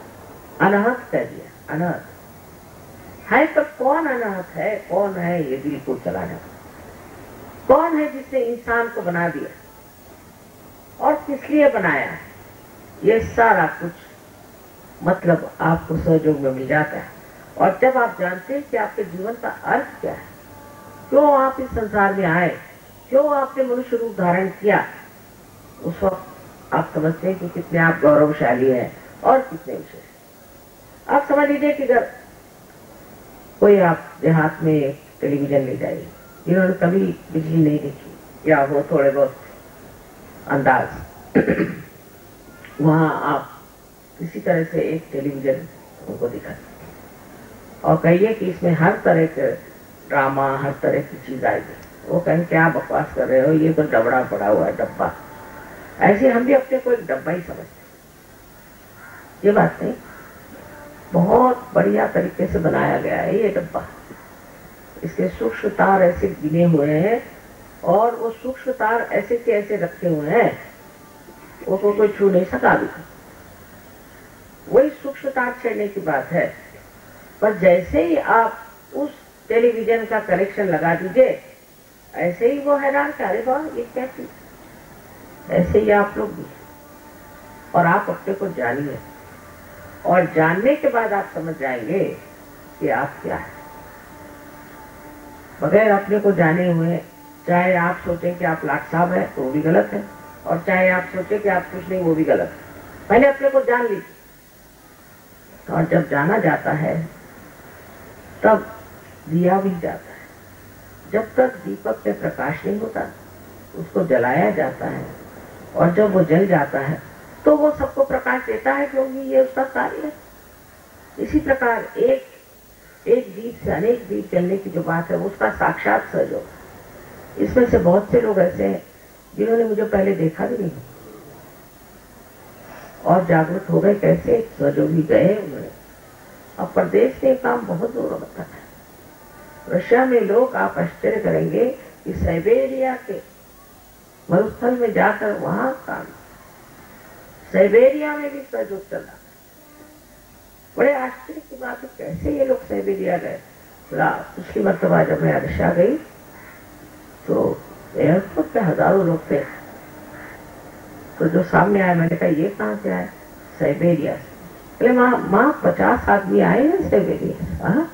[SPEAKER 1] अनाहत कह दिया, अनाहत है तो कौन अनाहत है? कौन है ये दिल को चलाने? कौन है जिसने इंसान को बना दिया और किस लिए बनाया है? ये सारा कुछ मतलब आपको सहयोग में मिल जाता है। और जब आप जानते हैं कि आपके जीवन का अर्थ क्या है, क्यों आप इस संसार में आए, क्यों आपने मनुष्य रूप धारण किया, उस वक्त आप समझते हैं कि कितने आप गौरवशाली हैं और कितने विशेष। आप समझ लीजिए कि अगर कोई आप देहात में एक टेलीविजन ले जाइए, जिन्होंने कभी बिजली नहीं देखी या वो थोड़े बहुत अंदाज वहां आप किसी तरह से एक टेलीविजन उनको दिखा और कहिए कि इसमें हर तरह के ड्रामा, हर तरह की चीज आएगी, वो कहें क्या बकवास कर रहे हो, ये तो डबड़ा पड़ा हुआ है डब्बा। ऐसे हम भी अपने को एक डब्बा ही समझते। ये बात नहीं, बहुत बढ़िया तरीके से बनाया गया है ये डब्बा। इसके सूक्ष्म तार ऐसे गिने हुए हैं और वो सूक्ष्म तार ऐसे के ऐसे रखे हुए हैं, वो कोई छू नहीं सका अभी। वही सूक्ष्म तार छेड़ने की बात है। पर जैसे ही आप उस टेलीविजन का कनेक्शन लगा दीजिए, ऐसे ही वो हैरान कि अरे वाह ये क्या चीज। ऐसे ही आप लोग भी, और आप अपने को जानिए और जानने के बाद आप समझ जाएंगे कि आप क्या है। बगैर अपने को जाने हुए चाहे आप सोचें कि आप लाट साहब है तो वो भी गलत है, और चाहे आप सोचें कि आप कुछ नहीं वो भी गलत है। पहले अपने को जान लीजिए, और जब जाना जाता है तब दिया भी जाता है। जब तक दीपक में प्रकाश नहीं होता उसको जलाया जाता है, और जब वो जल जाता है तो वो सबको प्रकाश देता है, क्योंकि ये उसका कार्य है। इसी प्रकार एक दीप से अनेक दीप जलने की जो बात है वो उसका साक्षात सहयोग। इसमें से बहुत से लोग ऐसे हैं जिन्होंने मुझे पहले देखा भी नहीं और जागरूक हो गए। कैसे सहयोगी गए उन्होंने। अब प्रदेश में काम बहुत दूर होता है। रशिया में लोग, आप आश्चर्य करेंगे कि साइबेरिया के मरुस्थल में जाकर वहां काम, साइबेरिया में भी सहयोग चल रहा है। बड़े आश्चर्य की बात है, कैसे ये लोग साइबेरिया गए। पिछली मरतबा जब मैं रशिया गई तो एयरपोर्ट पे हजारों लोग थे, तो जो सामने आया मैंने कहा ये कहाँ से आए? साइबेरिया से। बोले माँ 50 आदमी आए हैं साइबेरिया।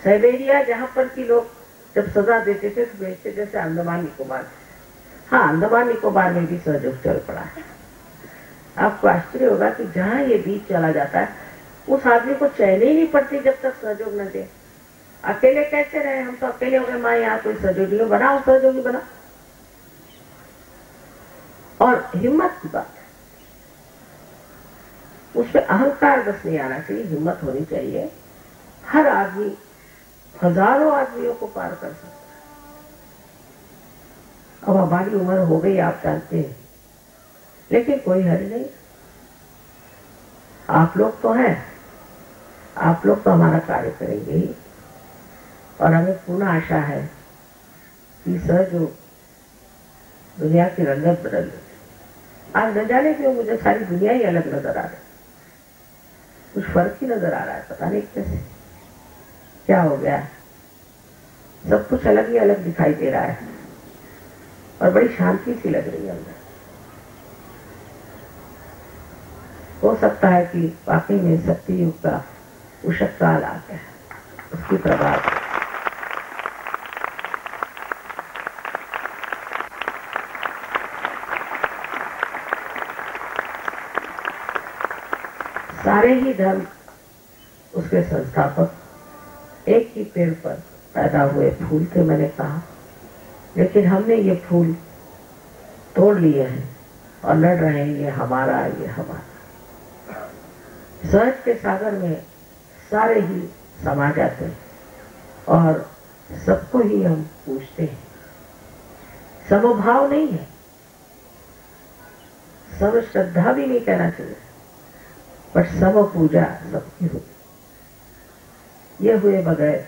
[SPEAKER 1] साइबेरिया जहाँ पर की लोग जब सजा देते थे तो भेजते जैसे अंडमान निकोबार। हाँ, अंडमान निकोबार में भी सहयोग चल पड़ा है। आपको आश्चर्य होगा कि जहाँ ये बीच चला जाता है उस आदमी को चैन ही नहीं पड़ती जब तक सहयोग न दे। अकेले कैसे रहे? हम तो अकेले हो गए, माँ यहाँ कोई सहयोगी बनाओ, सहयोगी बना। और हिम्मत की बात है, उसमें अहंकार बस नहीं आना चाहिए, हिम्मत होनी चाहिए। हर आदमी हजारों आदमियों को पार कर सकता है। अब हमारी उम्र हो गई, आप जानते हैं, लेकिन कोई हल नहीं। आप लोग तो हैं, आप लोग तो हमारा कार्य करेंगे ही, और हमें पूर्ण आशा है कि सहयोग दुनिया की रंगत बदल देते। आज न जाने क्यों मुझे सारी दुनिया ही अलग नजर आ रही, कुछ फर्क ही नजर आ रहा है, पता नहीं कैसे, क्या हो गया। सब कुछ अलग ही अलग दिखाई दे रहा है और बड़ी शांति सी लग रही है अंदर। हो सकता है कि वाकई में शक्ति युग का उषक काल आ गया है, उसकी प्रभाव। सारे ही धर्म, उसके संस्थापक एक ही पेड़ पर पैदा हुए फूल थे, मैंने कहा, लेकिन हमने ये फूल तोड़ लिए हैं और लड़ रहे हैं ये हमारा ये हमारा। सहज के सागर में सारे ही समा जाते हैं और सबको ही हम पूछते हैं। समभाव नहीं है, सर्व श्रद्धा भी नहीं कहना चाहिए, पर सम पूजा सबकी होती। ये हुए बगैर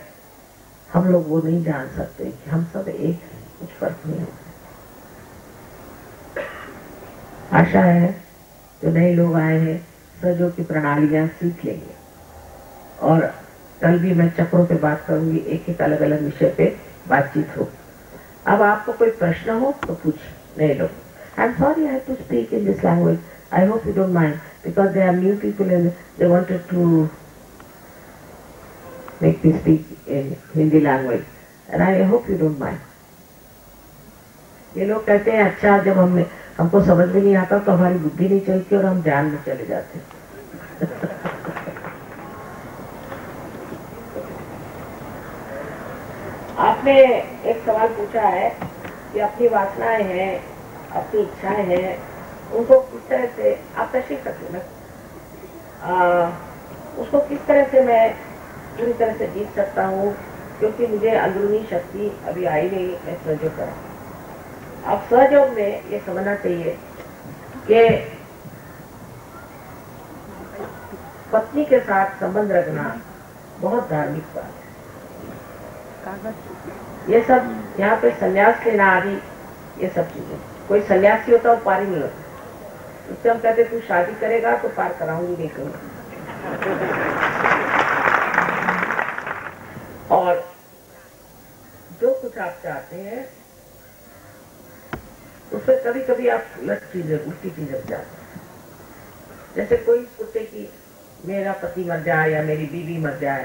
[SPEAKER 1] हम लोग वो नहीं जान सकते कि हम सब एक हैं, कुछ फर्क नहीं होता। आशा है जो नए लोग आए हैं सहयोग की प्रणालियां सीख लेंगे और कल भी मैं चक्रों पे बात करूंगी, एक एक अलग अलग विषय पे बातचीत हो। अब आपको कोई प्रश्न हो तो पूछिए नए लोग। I am sorry I have to speak in this language, I hope you don't mind because they are new people and they wanted to make me speak in Hindi language and I hope you don't mind. ये लोग कहते हैं अच्छा जब हमको समझ में नहीं आता तो हमारी बुद्धि नहीं चलती और हम ध्यान में चले जाते हैं। आपने एक सवाल पूछा है कि अपनी वासनाएं हैं, अपनी इच्छाएं हैं, उनको किस तरह से आप तशरीह करते हैं, उसको किस तरह से मैं पूरी तरह से जीत सकता हूँ, क्योंकि मुझे अंदरूनी शक्ति अभी आई नहीं, मैं सहयोग करा। अब सहयोग में ये समझना चाहिए कि पत्नी के साथ संबंध रखना बहुत धार्मिक बात है। ये सब यहाँ पे संन्यास लेना आदि ये सब चीजें, कोई सन्यासी होता वो पार ही नहीं होता। उससे हम कहते तू शादी करेगा तो पार कराऊंगी नहीं करूंगी। और जो कुछ आप चाहते हैं उसमें कभी कभी आप उल्टी चीजें जाते हैं। जैसे कोई कुत्ते की मेरा पति मर जाए या मेरी बीवी मर जाए,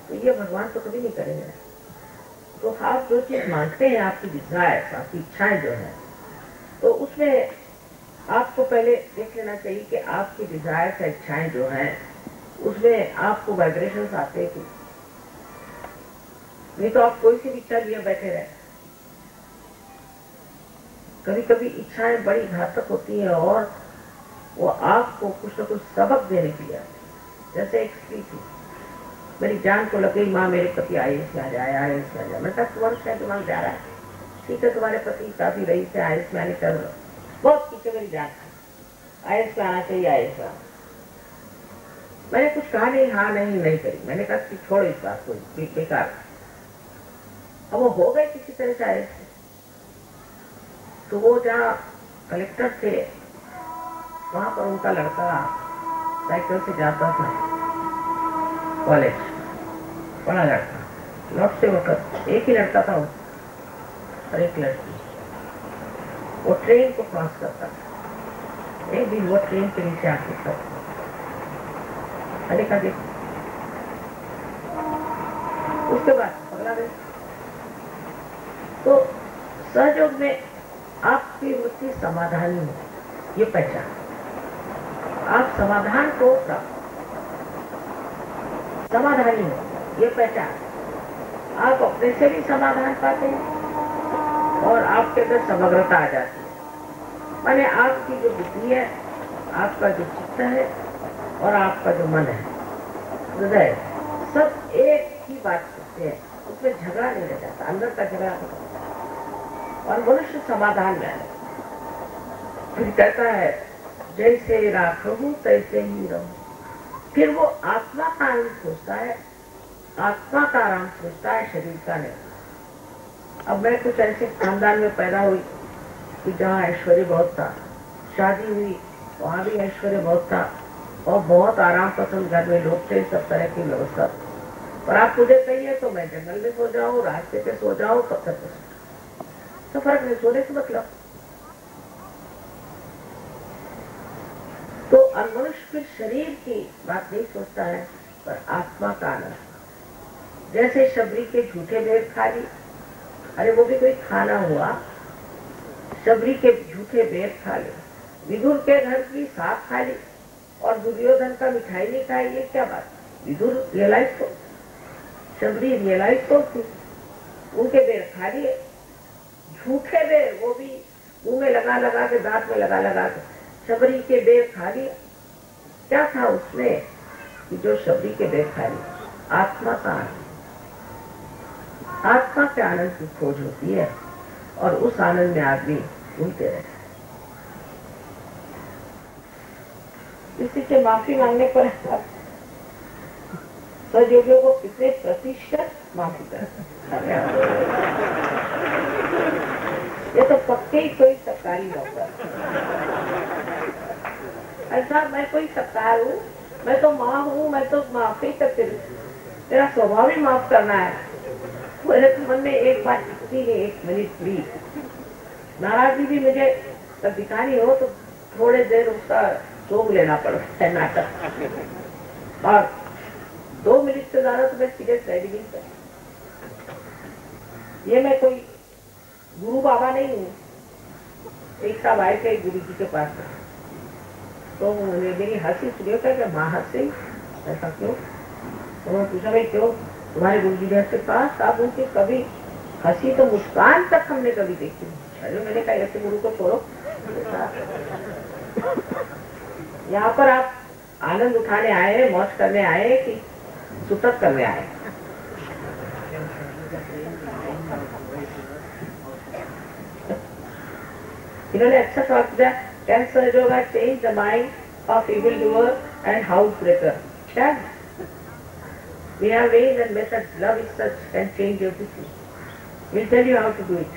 [SPEAKER 1] तो ये भगवान तो कभी नहीं करेंगे। तो आप जो चीज मांगते हैं, आपकी डिजायर, आपकी इच्छाएं जो है, तो उसमें आपको पहले देख लेना चाहिए कि आपकी डिजायर या इच्छाएं जो है उसमें आपको वाइब्रेशंस आते हैं कि नहीं, तो आप कोई सी भी इच्छा लिए बैठे रहे। कभी कभी इच्छाएं बड़ी घातक होती हैं और वो आपको कुछ न कुछ सबक देने के लिए आती है। जैसे एक स्त्री थी, मेरी जान को लग गई माँ मेरे पति आईएएस में आ जाए, आईएएस में आ जाए। मैं कहा तुम्हारा शायद दिमाग जा रहा है, ठीक है तुम्हारे पति काफी रही से आईएएस में आने कर बहुत पीछे मेरी जान थी, आईएएस में आना चाहिए, आईएएस में। मैंने कुछ कहा नहीं, हाँ नहीं करी। मैंने कहा कि छोड़ो इस बात को, बेकार। अब वो हो गए किसी तरह से आईएएस। तो वो जहाँ कलेक्टर थे वहां पर उनका लड़का साइकिल से जाता था कॉलेज, बड़ा लड़का, लौटते वक्त एक ही लड़का था वो और एक लड़की। वो ट्रेन को क्रॉस करता था। एक दिन वो ट्रेन के नीचे आके करता, अरे का देख, उसके बाद पगला गया। तो सहयोग में आपकी वृत्ति समाधानी हो, ये पहचान। आप समाधान को प्राप्त, समाधानी हो, ये पहचान। आप अपने से भी समाधान पाते हैं और आपके अंदर समग्रता आ जाती है। माने आपकी जो बुद्धि है, आपका जो चित्त है और आपका जो मन है, हृदय, सब एक ही बात करते हैं, उसमें झगड़ा नहीं रह जाता, अंदर का झगड़ा नहीं। और मनुष्य समाधान में आए, फिर कहता है जैसे राखूं तैसे ही रहूं। फिर वो आत्मा का आनंद खोजता है, आत्मा का आराम खोजता है, शरीर का नहीं। अब मैं कुछ ऐसे खानदान में पैदा हुई कि जहाँ ऐश्वर्य बहुत था, शादी हुई वहाँ भी ऐश्वर्य बहुत था और बहुत आराम पसंद घर में लोग थे, सब तरह की व्यवस्था। पर आप मुझे कहिए तो मैं जंगल में सो जाऊं, रास्ते पे सो जाऊं, पत्थर पे सो, तो फर्क नहीं, सोने से मतलब। तो मनुष्य फिर शरीर की बात नहीं सोचता है, पर आत्मा का आनंद। जैसे शबरी के झूठे भेद खा ली, अरे वो भी कोई खाना हुआ, शबरी के झूठे भेद खा ले। विदुर के घर की साग खा ली और दुर्योधन का मिठाई नहीं खाई, ये क्या बात। विदुर रियलाइज तो, शबरी रियलाइज तो थी, उनके बेर खा लिए, झूठे बेर, वो भी मुंह में लगा लगा के, दांत में लगा लगा के। शबरी के बेर खा लिया। क्या था उसमें कि जो शबरी के बेर खा लिया? आत्मा का आनंद। आत्मा के आनंद की खोज होती है और उस आनंद में आदमी घूमते रहते। किसी से माफी मांगने पर सहयोगियों को कितने प्रतिशत माफी करते? ये तो पक्के ही कोई सरकारी नौकर। ऐसा मैं कोई सरकार हूँ, मैं तो माँ हूँ, मैं तो माफी करती हूँ। मेरा स्वभाव ही माफ करना है। मेरे मन में एक बात दिखती है, 1 मिनट प्लीज। नाराजगी भी मुझे जब दिखानी हो तो थोड़े देर उसका सोग लेना पड़ता है, नाटक। और 2 मिनट से ज्यादा तो मैं सीरियस रह भी नहीं सकती। ये मैं कोई गुरु बाबा नहीं हूँ। एक साहब आए थे गुरु जी के पास, तो मेरी हंसी सुनियो क्या माँ हंसी, ऐसा क्यों? तो मैं पूछा भाई क्यों? तुम्हारे गुरु जी ने के पास आप उनकी कभी हंसी तो मुस्कान तक हमने कभी देखी नहीं। अरे मैंने कहा ऐसे गुरु को छोड़ो, यहाँ पर आप आनंद उठाने आए, मौज करने आए कि सुतक करने आए? इन्होंने अच्छा सवाल पूछा, कैन सहयोगा change the mind of evil doer and house breaker? क्या? We have ways and methods. Love is such, can change everything. We'll tell you how to do it.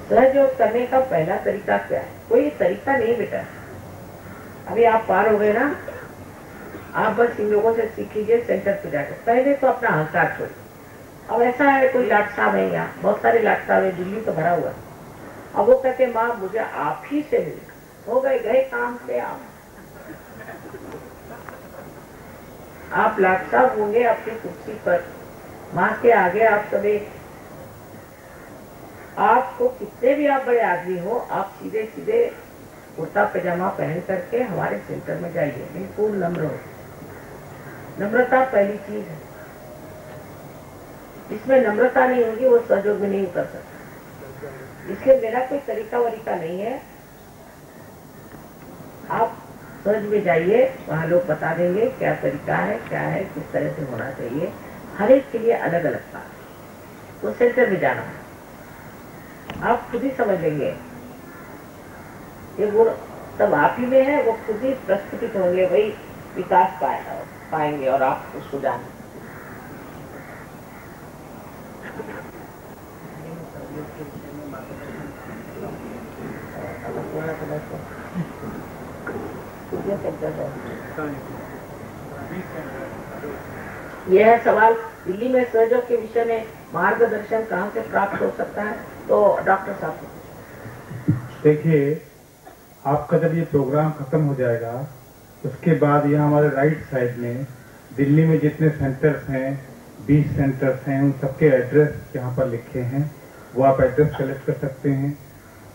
[SPEAKER 1] सहयोग करने का पहला तरीका क्या है? कोई तरीका नहीं बेटा। अभी आप पार हो गए ना, आप बस इन लोगों से सीख लीजिए सेंटर पे जाकर। पहले तो अपना अहंकार छोड़िए। अब ऐसा है, कोई लाट साहब है यहाँ, बहुत सारे लाट साहब है, दिल्ली तो भरा हुआ। अब वो कहते माँ मुझे आप ही से मिलना। हो गए काम से आप लाट साहब होंगे अपनी कुर्सी पर, माँ के आगे आप सभी, आपको कितने भी आप बड़े आदमी हो, आप सीधे सीधे कुर्ता पैजामा पहन करके हमारे सेंटर में जाइए। बिल्कुल नम्र हो। नम्रता पहली चीज है। इसमें नम्रता नहीं होगी वो सहयोग में नहीं उतर सकता। इसलिए मेरा कोई तरीका वरीका नहीं है। आप सहज में जाइए, वहाँ लोग बता देंगे क्या तरीका है, क्या है, किस तरह से होना चाहिए। हर एक के लिए अलग अलग बात। तो सेंटर में जाना आप खुद ही समझ लेंगे। ये गुण सब आप ही में है, वो खुद ही प्रस्फुटित होंगे, वही विकास पाएंगे और आप उसको जानेंगे। यह है सवाल, दिल्ली में सहयोग के विषय में मार्गदर्शन कहाँ से प्राप्त हो सकता है? तो डॉक्टर साहब
[SPEAKER 2] देखिए, आपका जब ये प्रोग्राम खत्म हो जाएगा उसके बाद यहाँ हमारे राइट साइड में दिल्ली में जितने सेंटर्स हैं, 20 सेंटर्स हैं, उन सबके एड्रेस यहाँ पर लिखे हैं। वो आप एड्रेस कलेक्ट कर सकते हैं।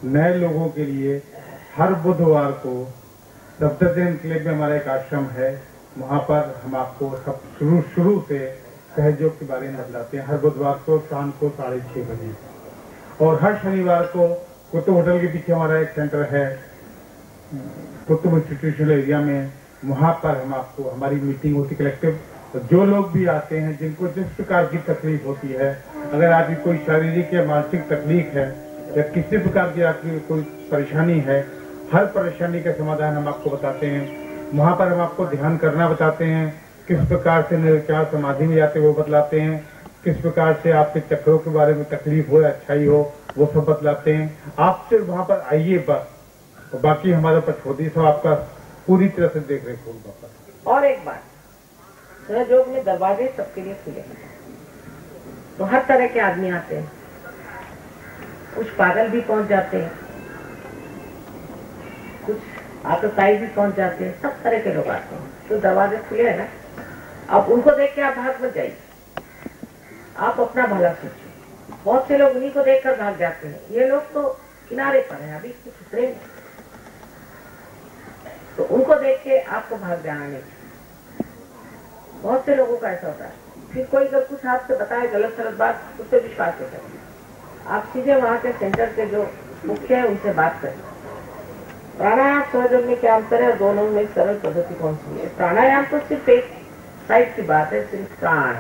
[SPEAKER 2] नए लोगों के लिए हर बुधवार को सफदरजंग क्लब में हमारा एक आश्रम है, वहाँ पर हम आपको सब शुरू से सहयोग के बारे में बताते हैं। हर बुधवार को शाम को 6:30 बजे। और हर शनिवार को कुतुब होटल के पीछे हमारा एक सेंटर है, कुतुब इंस्टीट्यूशनल एरिया में, वहाँ पर हम आपको हमारी मीटिंग होती कलेक्टिव। तो जो लोग भी आते हैं जिनको जिस प्रकार की तकलीफ होती है, अगर आपकी कोई शारीरिक या मानसिक तकलीफ है या किसी प्रकार की आपकी कोई परेशानी है, हर परेशानी का समाधान हम आपको बताते हैं। वहाँ पर हम आपको ध्यान करना बताते हैं, किस प्रकार से निर्विचार समाधि में जाते वो बतलाते हैं, किस प्रकार से आपके चक्रों के बारे में तकलीफ हो या अच्छाई हो वो सब बतलाते हैं। आप सिर्फ वहाँ पर आइए बस, तो बाकी हमारे पछोदी सब आपका पूरी तरह से देख रेख होगा।
[SPEAKER 1] और एक बात, सहयोग में दरवाजे सबके लिए खुले हैं, तो हर तरह के आदमी आते हैं। कुछ पागल भी पहुंच जाते हैं, कुछ आतताई भी पहुंच जाते हैं, सब तरह के लोग आते हैं। तो दरवाजे खुले हैं ना, अब उनको देख के आप भाग मत जाइए, आप अपना भला सोचिए। बहुत से लोग उन्हीं को देखकर भाग जाते हैं। ये लोग तो किनारे पर हैं, अभी कुछ उतरे नहीं, तो उनको देख के आपको भाग जाना नहीं। बहुत से लोगों का ऐसा होता है। फिर कोई अगर कुछ आपसे बताए गलत सलत बात, उस पर विश्वास नहीं करें। आप सीधे वहां के सेंटर के जो मुख्य है उनसे बात करें। प्राणायाम सहयोग में क्या अंतर है और दोनों में सरल पद्धति कौन सी है? प्राणायाम तो सिर्फ एक साइड की बात है, सिर्फ प्राण,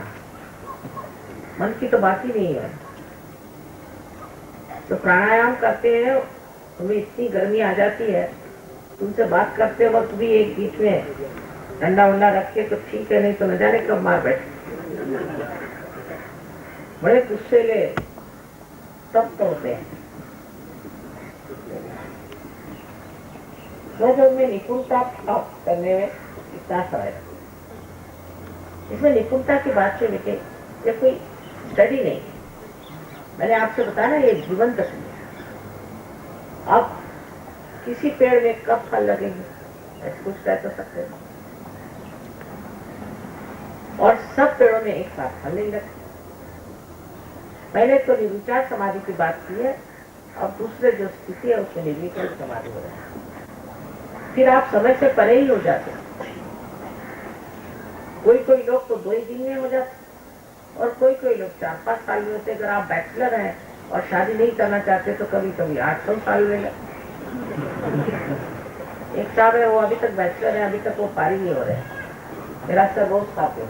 [SPEAKER 1] मन की तो बात ही नहीं है। तो प्राणायाम करते हैं, तुम्हें इतनी गर्मी आ जाती है, तुमसे बात करते वक्त भी एक बीच में डंडा वंडा रख के तो ठीक है, नहीं तो न जाने कब मार बैठे। बड़े गुस्सेले सब तो होते हैं। सहयोग में निपुणता प्राप्त करने में इतना समय, इसमें निपुणता की बात से लेके ये कोई स्टडी नहीं। मैंने आपसे बताया ना, ये जीवन तकनीक। अब किसी पेड़ में कब फल लगेंगे ऐसे कुछ कह तो सकते हैं, और सब पेड़ों में एक साथ फल नहीं लगते। पहले तो निर्विचार समाधि की बात की है, अब दूसरे जो स्थिति है उसमें निर्विचार समाधि हो रहा है। फिर आप समय से परे ही हो जाते। कोई कोई लोग तो 2 ही दिन में हो जाते, और कोई कोई लोग 4-5 साल में होते। अगर आप बैचलर हैं और शादी नहीं करना चाहते तो कभी कभी 800 साल में। एक साहब है, वो अभी तक बैचलर है, अभी तक वो पारी नहीं हो रहे। मेरा सर रोज खाते।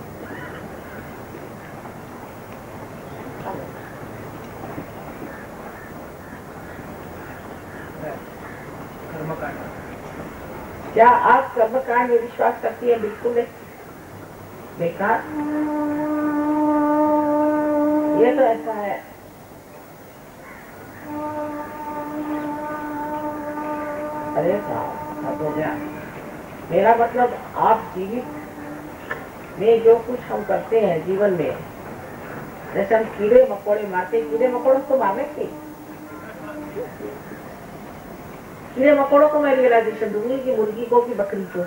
[SPEAKER 1] क्या आप कर्मकांड में विश्वास करती है? बिल्कुल नहीं, बेकार। ये तो ऐसा है, अरे साहब हो गया। मेरा मतलब आप जीवित में जो कुछ हम करते हैं जीवन में, जैसे हम कीड़े मकोड़े मारते, कीड़े मकोड़ों को मारने की, कीड़े मकोड़ों को मैं रियलाइजेशन दूंगी कि मुर्गी को कि बकरी को,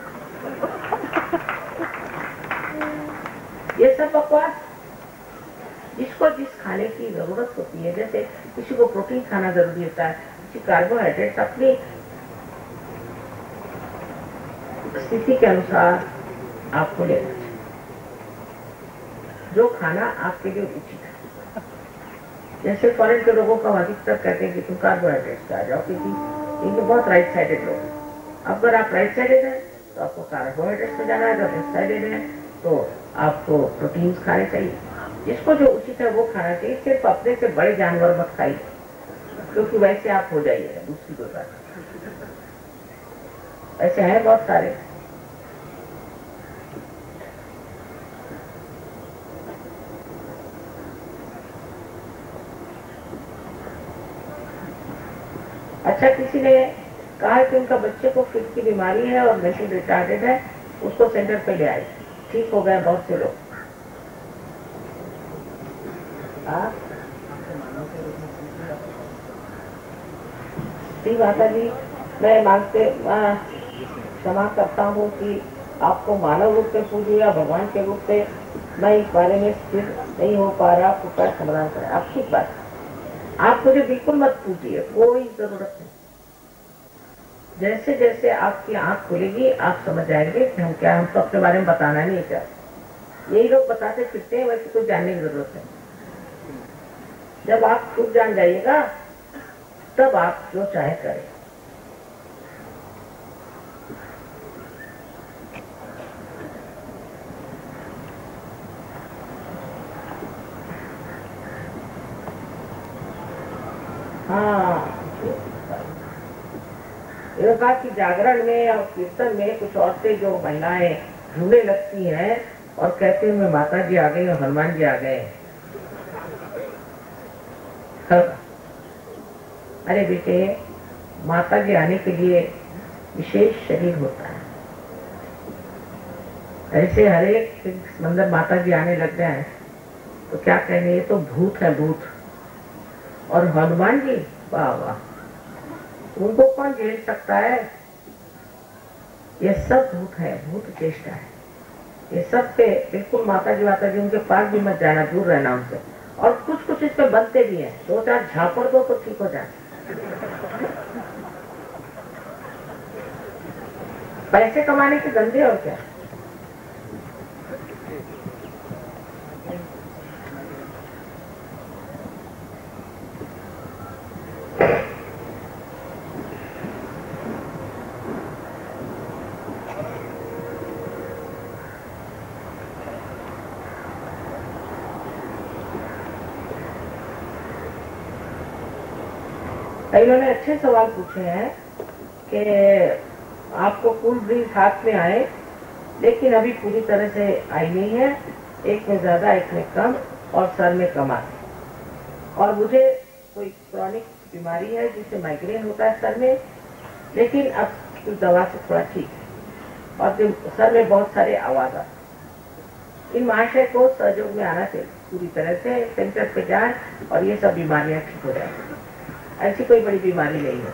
[SPEAKER 1] ये सब बकवास। जिसको जिस खाने की जरूरत होती है, जैसे किसी को प्रोटीन खाना जरूरी होता है, किसी कार्बोहाइड्रेट अपनी स्थिति के अनुसार आपको लेना चाहिए, जो खाना आपके लिए उचित है। जैसे फॉरेन के लोगों का अधिकतर कहते हैं कि तुम कार्बोहाइड्रेट से आ जाओ, क्योंकि इनके बहुत राइट साइडेड लोग हैं। अगर आप राइट साइडेड हैं तो आपको कार्बोहाइड्रेट में जाना है, अगर लेफ्ट साइडेड है तो आपको प्रोटीन खाने चाहिए। जिसको जो उचित है वो खाना चाहिए। सिर्फ अपने से बड़े जानवर मत खाइए, क्योंकि वैसे आप हो जाइए। दूसरी कोई बात, ऐसे हैं बहुत सारे। अच्छा, किसी ने कहा कि उनका बच्चे को फिट की बीमारी है और मेंटल रिटार्डेड है, उसको सेंटर पे ले आए, ठीक हो गए बहुत से लोग। माता जी, मैं मांगते क्षमा करता हूँ कि आपको मानव रूप में पूजूं या भगवान के रूप में, मैं इस बारे में स्थिर नहीं हो पा रहा। कृपया समाधान करें। आपकी बात, आप मुझे बिल्कुल मत पूछिए, कोई जरूरत नहीं। जैसे जैसे आपकी आंख खुलेगी आप समझ जाएंगे कि हम क्या, हम तो अपने बारे में बताना नहीं चाहते। यही लोग बताते फिरते हैं, वैसे कुछ जानने की जरूरत है। जब आप खुद जान जाइएगा तब आप जो चाहे करें। हाँ, ये बात की जागरण में और कीर्तन में कुछ औरतें जो महिलाएं ढूंढने लगती हैं और कहते हैं माता जी आ गई और हनुमान जी आ गए। अरे बेटे, माता जी आने के लिए विशेष शरीर होता है। ऐसे हरेक मंदिर माता जी आने लग जाए तो क्या कहेंगे, ये तो भूत है, भूत। और हनुमान जी, वाह वाह, उनको कौन झेल सकता है? ये सब भूत है, भूत चेष्टा है। ये सब पे बिल्कुल माता जी उनके पास भी मत जाना, दूर रहना उनसे। और कुछ कुछ इसमें बनते भी हैं, 2-4 झापड़ दो तो ठीक हो जाए। पैसे कमाने के धंधे और क्या। कई लोगों ने अच्छे सवाल पूछे हैं कि आपको कूल ब्रीज हाथ में आए लेकिन अभी पूरी तरह से आई नहीं है, एक में ज्यादा एक में कम और सर में कम आती, और मुझे कोई क्रॉनिक बीमारी है जिसे माइग्रेन होता है सर में, लेकिन अब कुछ दवा से थोड़ा ठीक है और सर में बहुत सारे आवाज आते। इन महाशय को सहयोग में आना चाहिए, पूरी तरह से सेंटर पे जाए और ये सब बीमारियां ठीक हो जाएंगी। ऐसी कोई बड़ी बीमारी नहीं है।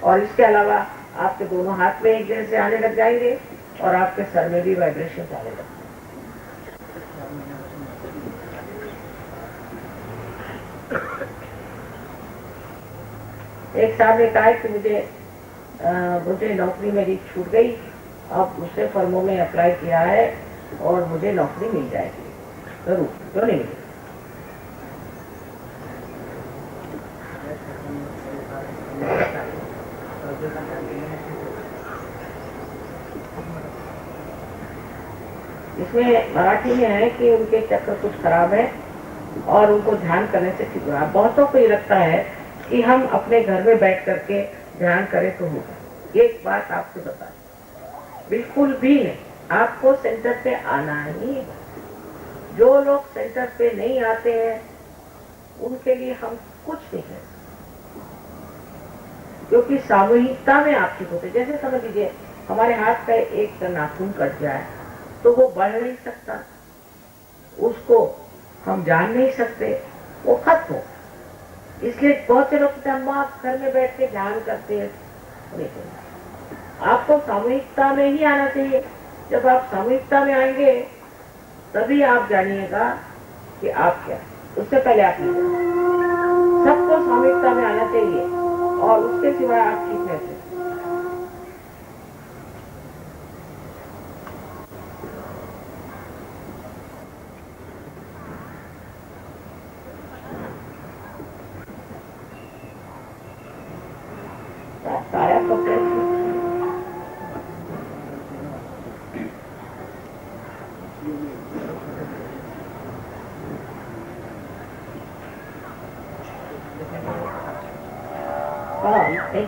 [SPEAKER 1] और इसके अलावा आपके दोनों हाथ में एक जगह से आने लग जाएंगे और आपके सर में भी वाइब्रेशन आने लगेंगे। एक साहब ने कहा कि मुझे नौकरी मेरी छूट गई, अब दूसरे फर्मों में अप्लाई किया है और मुझे नौकरी मिल जाएगी जरूर, क्यों नहीं मिलेगी? इसमें मराठी में है कि उनके चक्र कुछ खराब है और उनको ध्यान करने से ठीक हुआ। बहुतों को ये लगता है कि हम अपने घर में बैठ करके ध्यान करें तो होगा। एक बात आपको बता, बिल्कुल भी नहीं, आपको सेंटर पे आना ही है। जो लोग सेंटर पे नहीं आते हैं उनके लिए हम कुछ नहीं करें, क्योंकि सामूहिकता में आप ठीक होते। जैसे समझ लीजिए हमारे हाथ का एक नाखून कट जाए तो वो बढ़ नहीं सकता, उसको हम जान नहीं सकते, वो खत्म हो। इसलिए बहुत से लोग अम्मा घर में बैठ के ध्यान करते हैं, आपको सामूहिकता में ही आना चाहिए। जब आप सामूहिकता में आएंगे तभी आप जानिएगा कि आप क्या, उससे पहले आप नहीं जानिए। सबको सामूहिकता में आना चाहिए और उसके सिवाय आप ठीक नहीं सकते।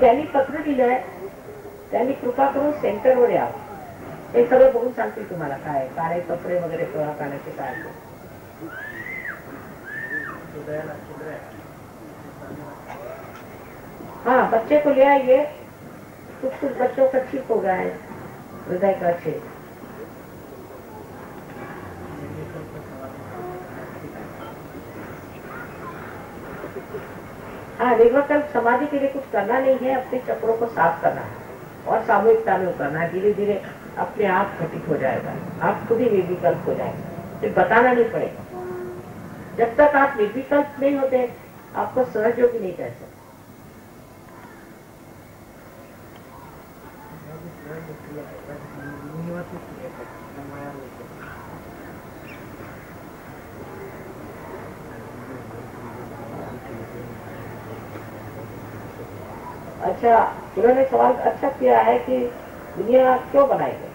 [SPEAKER 1] त्यांनी पत्र दिलंय, त्यांनी कृपा करून सेंटरवर यावं, हे सगळं बघून सांगतील तुम्हाला काय काळे कपडे वगैरे गोळा करण्याचे काय। हाँ, बच्चे को ले आइए, कुछ बच्चों का ठीक हो गया है हृदय का छेद। हाँ, निर्विकल्प समाधि के लिए कुछ करना नहीं है, अपने चक्रों को साफ करना है और सामूहिकता में उतरना है। धीरे धीरे अपने आप घटित हो जाएगा, आप खुद ही निर्विकल्प हो जाएंगे, फिर बताना नहीं पड़ेगा। जब तक आप निर्विकल्प नहीं होते आपको सहयोगी नहीं कह सकते। अच्छा, उन्होंने सवाल अच्छा किया है कि दुनिया क्यों बनाई गई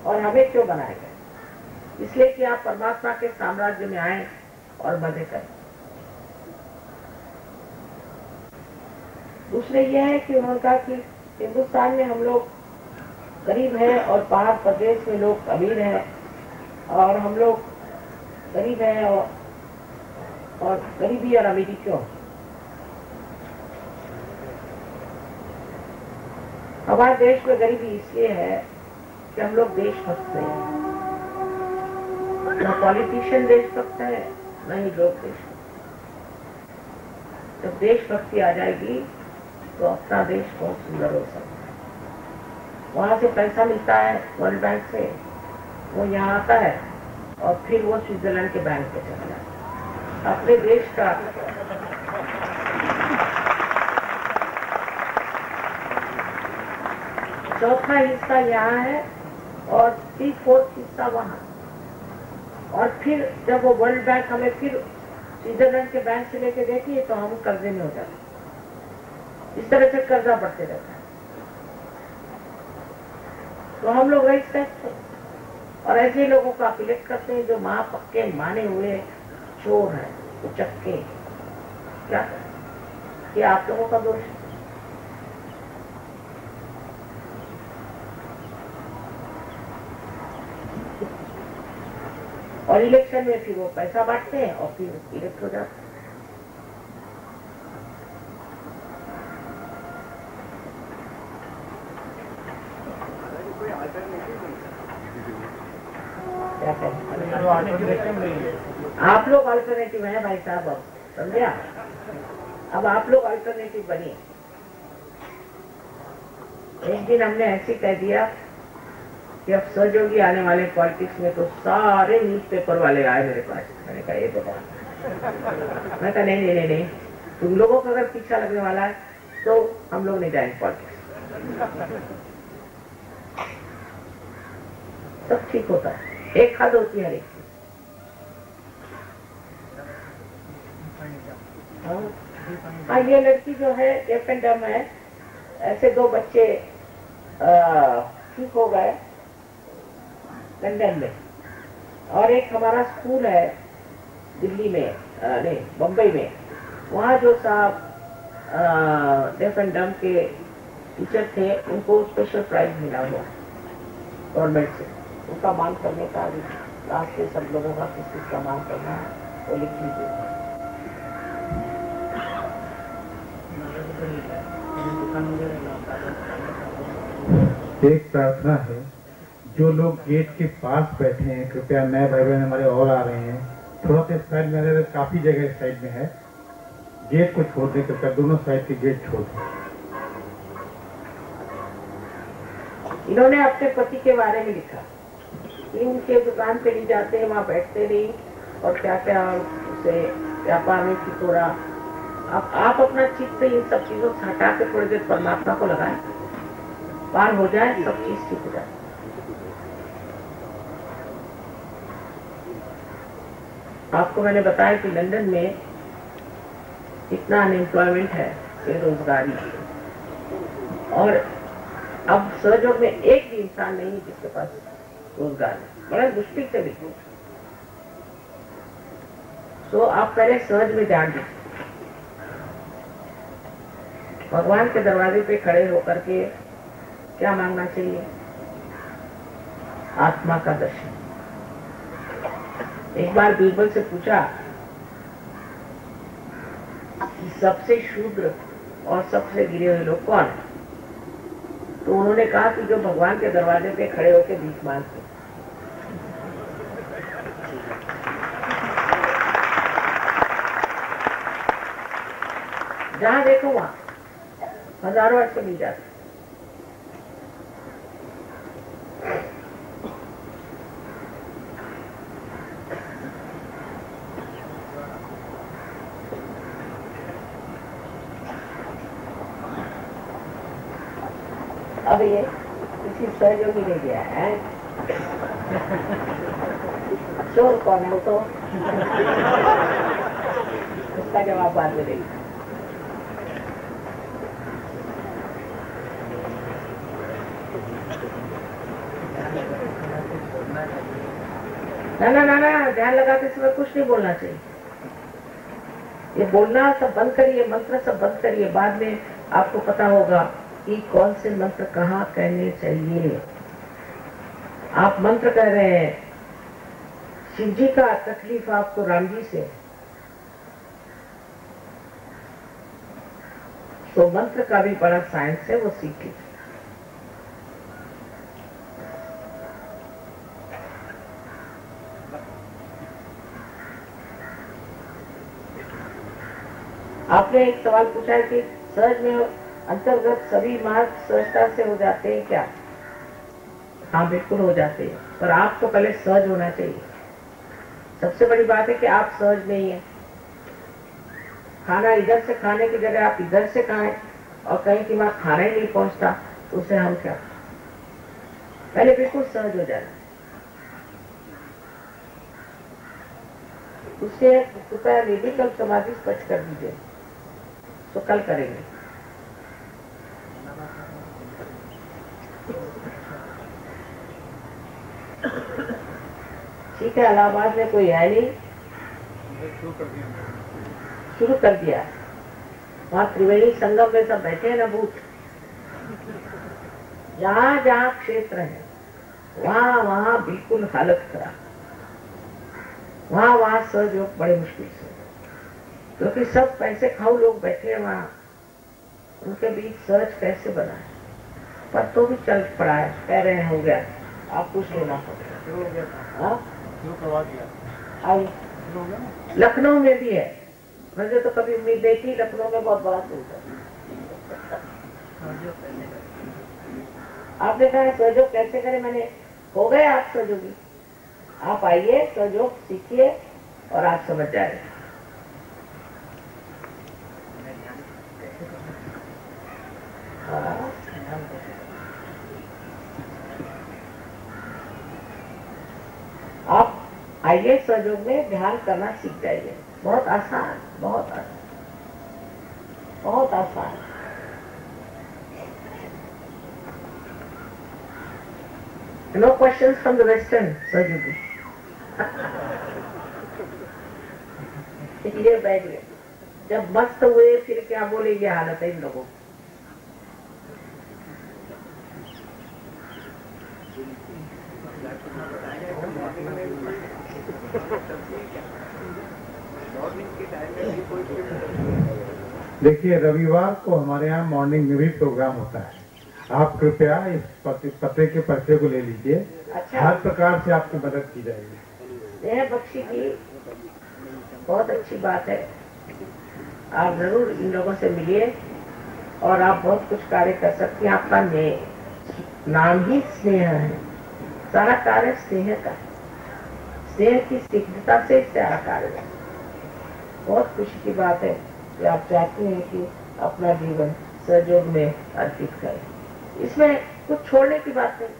[SPEAKER 1] और हमें क्यों बनाया गया। इसलिए कि आप परमात्मा के साम्राज्य में आए और मजे करें। दूसरे ये है कि उन्होंने कहा कि हिंदुस्तान में हम लोग गरीब हैं और बाहर प्रदेश में लोग अमीर हैं, और हम लोग गरीब हैं और गरीबी और अमीरी क्यों? हमारे देश में गरीबी इसलिए है कि हम लोग देशभक्त नहीं हैं, न पॉलिटिशियन देशभक्त है न ही लोग देशभक्त। जब देशभक्ति आ जाएगी तो अपना देश बहुत सुंदर हो सकता है। वहां से पैसा मिलता है वर्ल्ड बैंक से, वो यहाँ आता है और फिर वो स्विट्जरलैंड के बैंक पे चला जाता है। अपने देश का चौथा हिस्सा यहाँ है और 3/4 हिस्सा वहाँ, और फिर जब वो वर्ल्ड बैंक हमें फिर स्विट्जरलैंड के बैंक से लेके देती है तो हम कर्जे में हो जाते हैं। इस तरह से कर्जा बढ़ते रहता है। तो हम लोग रईस कहते हैं और ऐसे लोगों को आप इलेक्ट करते हैं जो पक्के माने हुए चोर हैं, उचक्के। क्या करें? ये आप लोगों का दोष है। और इलेक्शन में फिर वो पैसा बांटते हैं और फिर इलेक्ट हो जाते हैं। क्या करें? आप लोग अल्टरनेटिव हैं भाई साहब, अब समझा? अब आप लोग अल्टरनेटिव बनिए। एक दिन हमने ऐसे कह दिया कि अब सहयोगी आने वाले पॉलिटिक्स में, तो सारे न्यूज़पेपर वाले आए मेरे पास। मैंने कहा ये तो बात, मैं कहा नहीं, तुम लोगों का अगर पीछा लगने वाला है तो हम लोग नहीं जाएंगे पॉलिटिक्स। सब ठीक होता है, एक हद होती है हर एक। हाँ, ये लड़की जो है डेफ एंड डम है, ऐसे 2 बच्चे ठीक हो गए लंदन में, और एक हमारा स्कूल है दिल्ली में, नहीं बम्बई में, वहाँ जो साहब डेफ एंड डम के टीचर थे उनको स्पेशल प्राइज मिला हुआ गवर्नमेंट से। उनका मान करने का लास्ट से सब लोगों का किस चीज का मान करना है वो लिख लीजिए।
[SPEAKER 2] एक प्रार्थना है, जो लोग गेट के पास बैठे हैं कृपया, नए भाई बहन हमारे और आ रहे हैं, थोड़ा सा साइड में, काफी जगह इस साइड में है, गेट को छोड़ दें कृपया, दोनों साइड के गेट छोड़ दें।
[SPEAKER 1] इन्होंने अपने पति के बारे में लिखा कि उनके दुकान पे नहीं जाते, वहाँ बैठते नहीं, और क्या क्या उसे व्यापार में ठिकोरा। अब आप अपना चित्त इन सब चीजों से हटा के थोड़ी देर परमात्मा को लगाएं, पार हो जाए, सब चीज ठीक हो जाए। आपको मैंने बताया कि लंदन में इतना अनएम्प्लॉयमेंट है, बेरोजगारी, और अब सहयोग में एक भी इंसान नहीं है जिसके पास रोजगार है, बड़ा मुश्किल से भी। तो आप पहले सहज में ध्यान दीजिए, भगवान के दरवाजे पे खड़े होकर के क्या मांगना चाहिए? आत्मा का दर्शन। एक बार बीरबल से पूछा कि सबसे शूद्र और सबसे गिरे हुए लोग कौन है? तो उन्होंने कहा कि जो भगवान के दरवाजे पे खड़े होकर भीख मांगते। जहां देखो वहां हजारों ऐसे मिल जाते। अब ये किसी सहयोगी नहीं गया है, चोर कौन है? तो उसका जवाब बाद में देंगे। ना, ध्यान लगा के समय कुछ नहीं बोलना चाहिए। ये बोलना सब बंद करिए, मंत्र सब बंद करिए, बाद में आपको पता होगा कि कौन से मंत्र कहाँ कहने चाहिए। आप मंत्र कह रहे हैं, शिव जी का तकलीफ आपको राम जी से, तो मंत्र का भी बड़ा साइंस है, वो सीख लीजिए। आपने एक सवाल पूछा है कि सहज में अंतर्गत सभी मार्ग सहजता से हो जाते हैं क्या? हाँ, बिल्कुल हो जाते हैं, पर आपको पहले सहज होना चाहिए। सबसे बड़ी बात है कि आप सहज नहीं है। खाना इधर से खाने की जगह आप इधर से खाएं और कहीं की वहां खाना ही नहीं पहुंचता, तो उसे हम क्या? पहले बिल्कुल सहज हो जाए। उससे कृपया निर्विकल्प समाधि स्पष्ट कर दीजिए, तो कल करेंगे। ठीक है, इलाहाबाद में कोई है नहीं, शुरू कर दिया। वहाँ त्रिवेणी संगम में सब बैठे हैं ना भूत, जहाँ जहाँ क्षेत्र है वहाँ वहाँ बिल्कुल हालत खराब, वहाँ वहाँ सहयोग बड़े मुश्किल से, क्योंकि सब पैसे खाऊ लोग बैठे हैं वहाँ, उनके बीच सहज कैसे बना है, पर तो भी चल पड़ा है, कह रहे हैं हो गया, आप कुछ लेना पड़ेगा। लखनऊ में भी है, मुझे तो कभी उम्मीद नहीं थी, लखनऊ में बहुत बड़ा सूट है। आपने कहा सहयोग कैसे करें, मैंने हो गए आप सहयोगी, आप आइए सहयोग सीखिए और आप समझ जाएंगे। आप आइए सहयोग में ध्यान करना सीख जाइए, बहुत आसान, बहुत आसान, बहुत आसान। No questions from the Western सहयोगी। ये बैठ गए, जब मस्त हुए फिर क्या बोले, ये हालत है इन लोगों की।
[SPEAKER 2] देखिए, रविवार को हमारे यहाँ मॉर्निंग में भी प्रोग्राम होता है, आप कृपया इस पते के पर्चे को ले लीजिए।
[SPEAKER 1] अच्छा।
[SPEAKER 2] हर प्रकार से आपकी मदद की जाएगी।
[SPEAKER 1] यह बख्शी की बहुत अच्छी बात है, आप जरूर इन लोगों से मिलिए और आप बहुत कुछ कार्य कर सकती हैं। आपका नाम ही स्नेह है, सारा कार्य स्नेह का है, स्नेह की स्निग्धता से सारा कार्य है। बहुत खुशी की बात है कि आप चाहते हैं कि अपना जीवन सहयोग में अर्पित करें। इसमें कुछ छोड़ने की बात नहीं,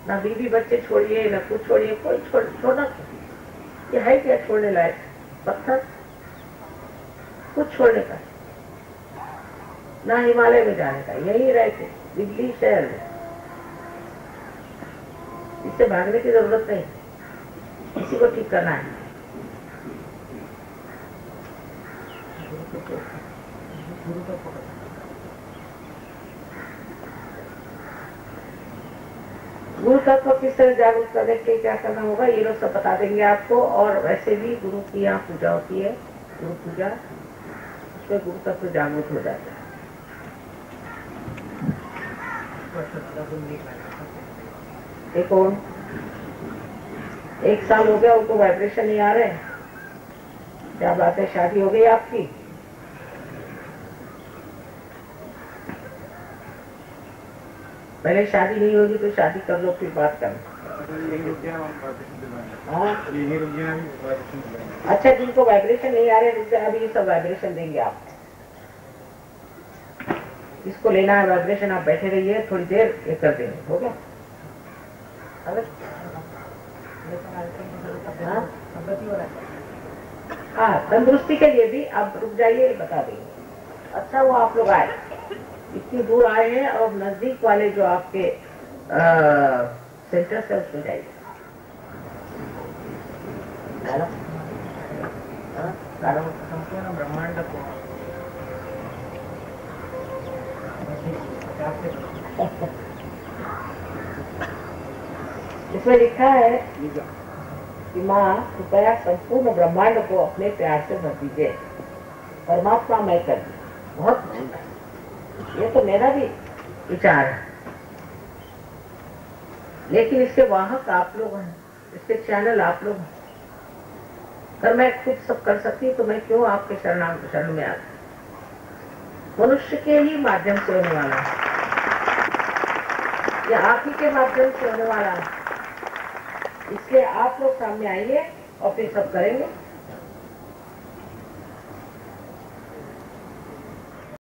[SPEAKER 1] ना बीवी बच्चे छोड़िए, ना कुछ छोड़िए, कोई छोड़ना ये है क्या छोड़ने लायक, पत्थर कुछ छोड़ने का, ना हिमालय में जाने का, यही रहते दिल्ली शहर में, इससे भागने की जरूरत नहीं, इसी को ठीक करना है। गुरु तत्व किस तरह जागरूक करने के लिए क्या करना होगा, ये लोग सब बता देंगे आपको। और वैसे भी गुरु की यहाँ पूजा होती है, गुरु पूजा, उसमें गुरु तत्व जागरूक हो जाता है। एक और 1 साल हो गया, उनको वाइब्रेशन नहीं आ रहे, क्या बात है, शादी हो गई आपकी? पहले शादी नहीं होगी तो शादी कर लो, फिर बात करना। अच्छा, जिनको वाइब्रेशन नहीं आ रहे रुक जाए, अभी ये सब वाइब्रेशन देंगे आप। इसको लेना है वाइब्रेशन, आप बैठे रहिए, थोड़ी देर ये कर देंगे, हो गया? हाँ, तंदुरुस्ती के लिए भी आप रुक जाइए, बता देंगे। अच्छा, वो आप लोग आए, इतनी दूर आए हैं, और नजदीक वाले जो आपके सेंटर है उसमें जाइए। ब्रह्मांड को इसमें लिखा है कि माँ कृपया संपूर्ण ब्रह्मांड को अपने प्यार से भर दीजिए, परमात्मा मैं कर दी। बहुत अच्छा, ये तो मेरा भी विचार है, लेकिन इसके वाहक आप लोग हैं, इसके चैनल आप लोग हैं। अगर मैं खुद सब कर सकती तो मैं क्यों आपके शरण में आती? मनुष्य के ही माध्यम से होने वाला है, ये आप ही के माध्यम से होने वाला है, इसलिए आप लोग सामने आइए और फिर सब करेंगे।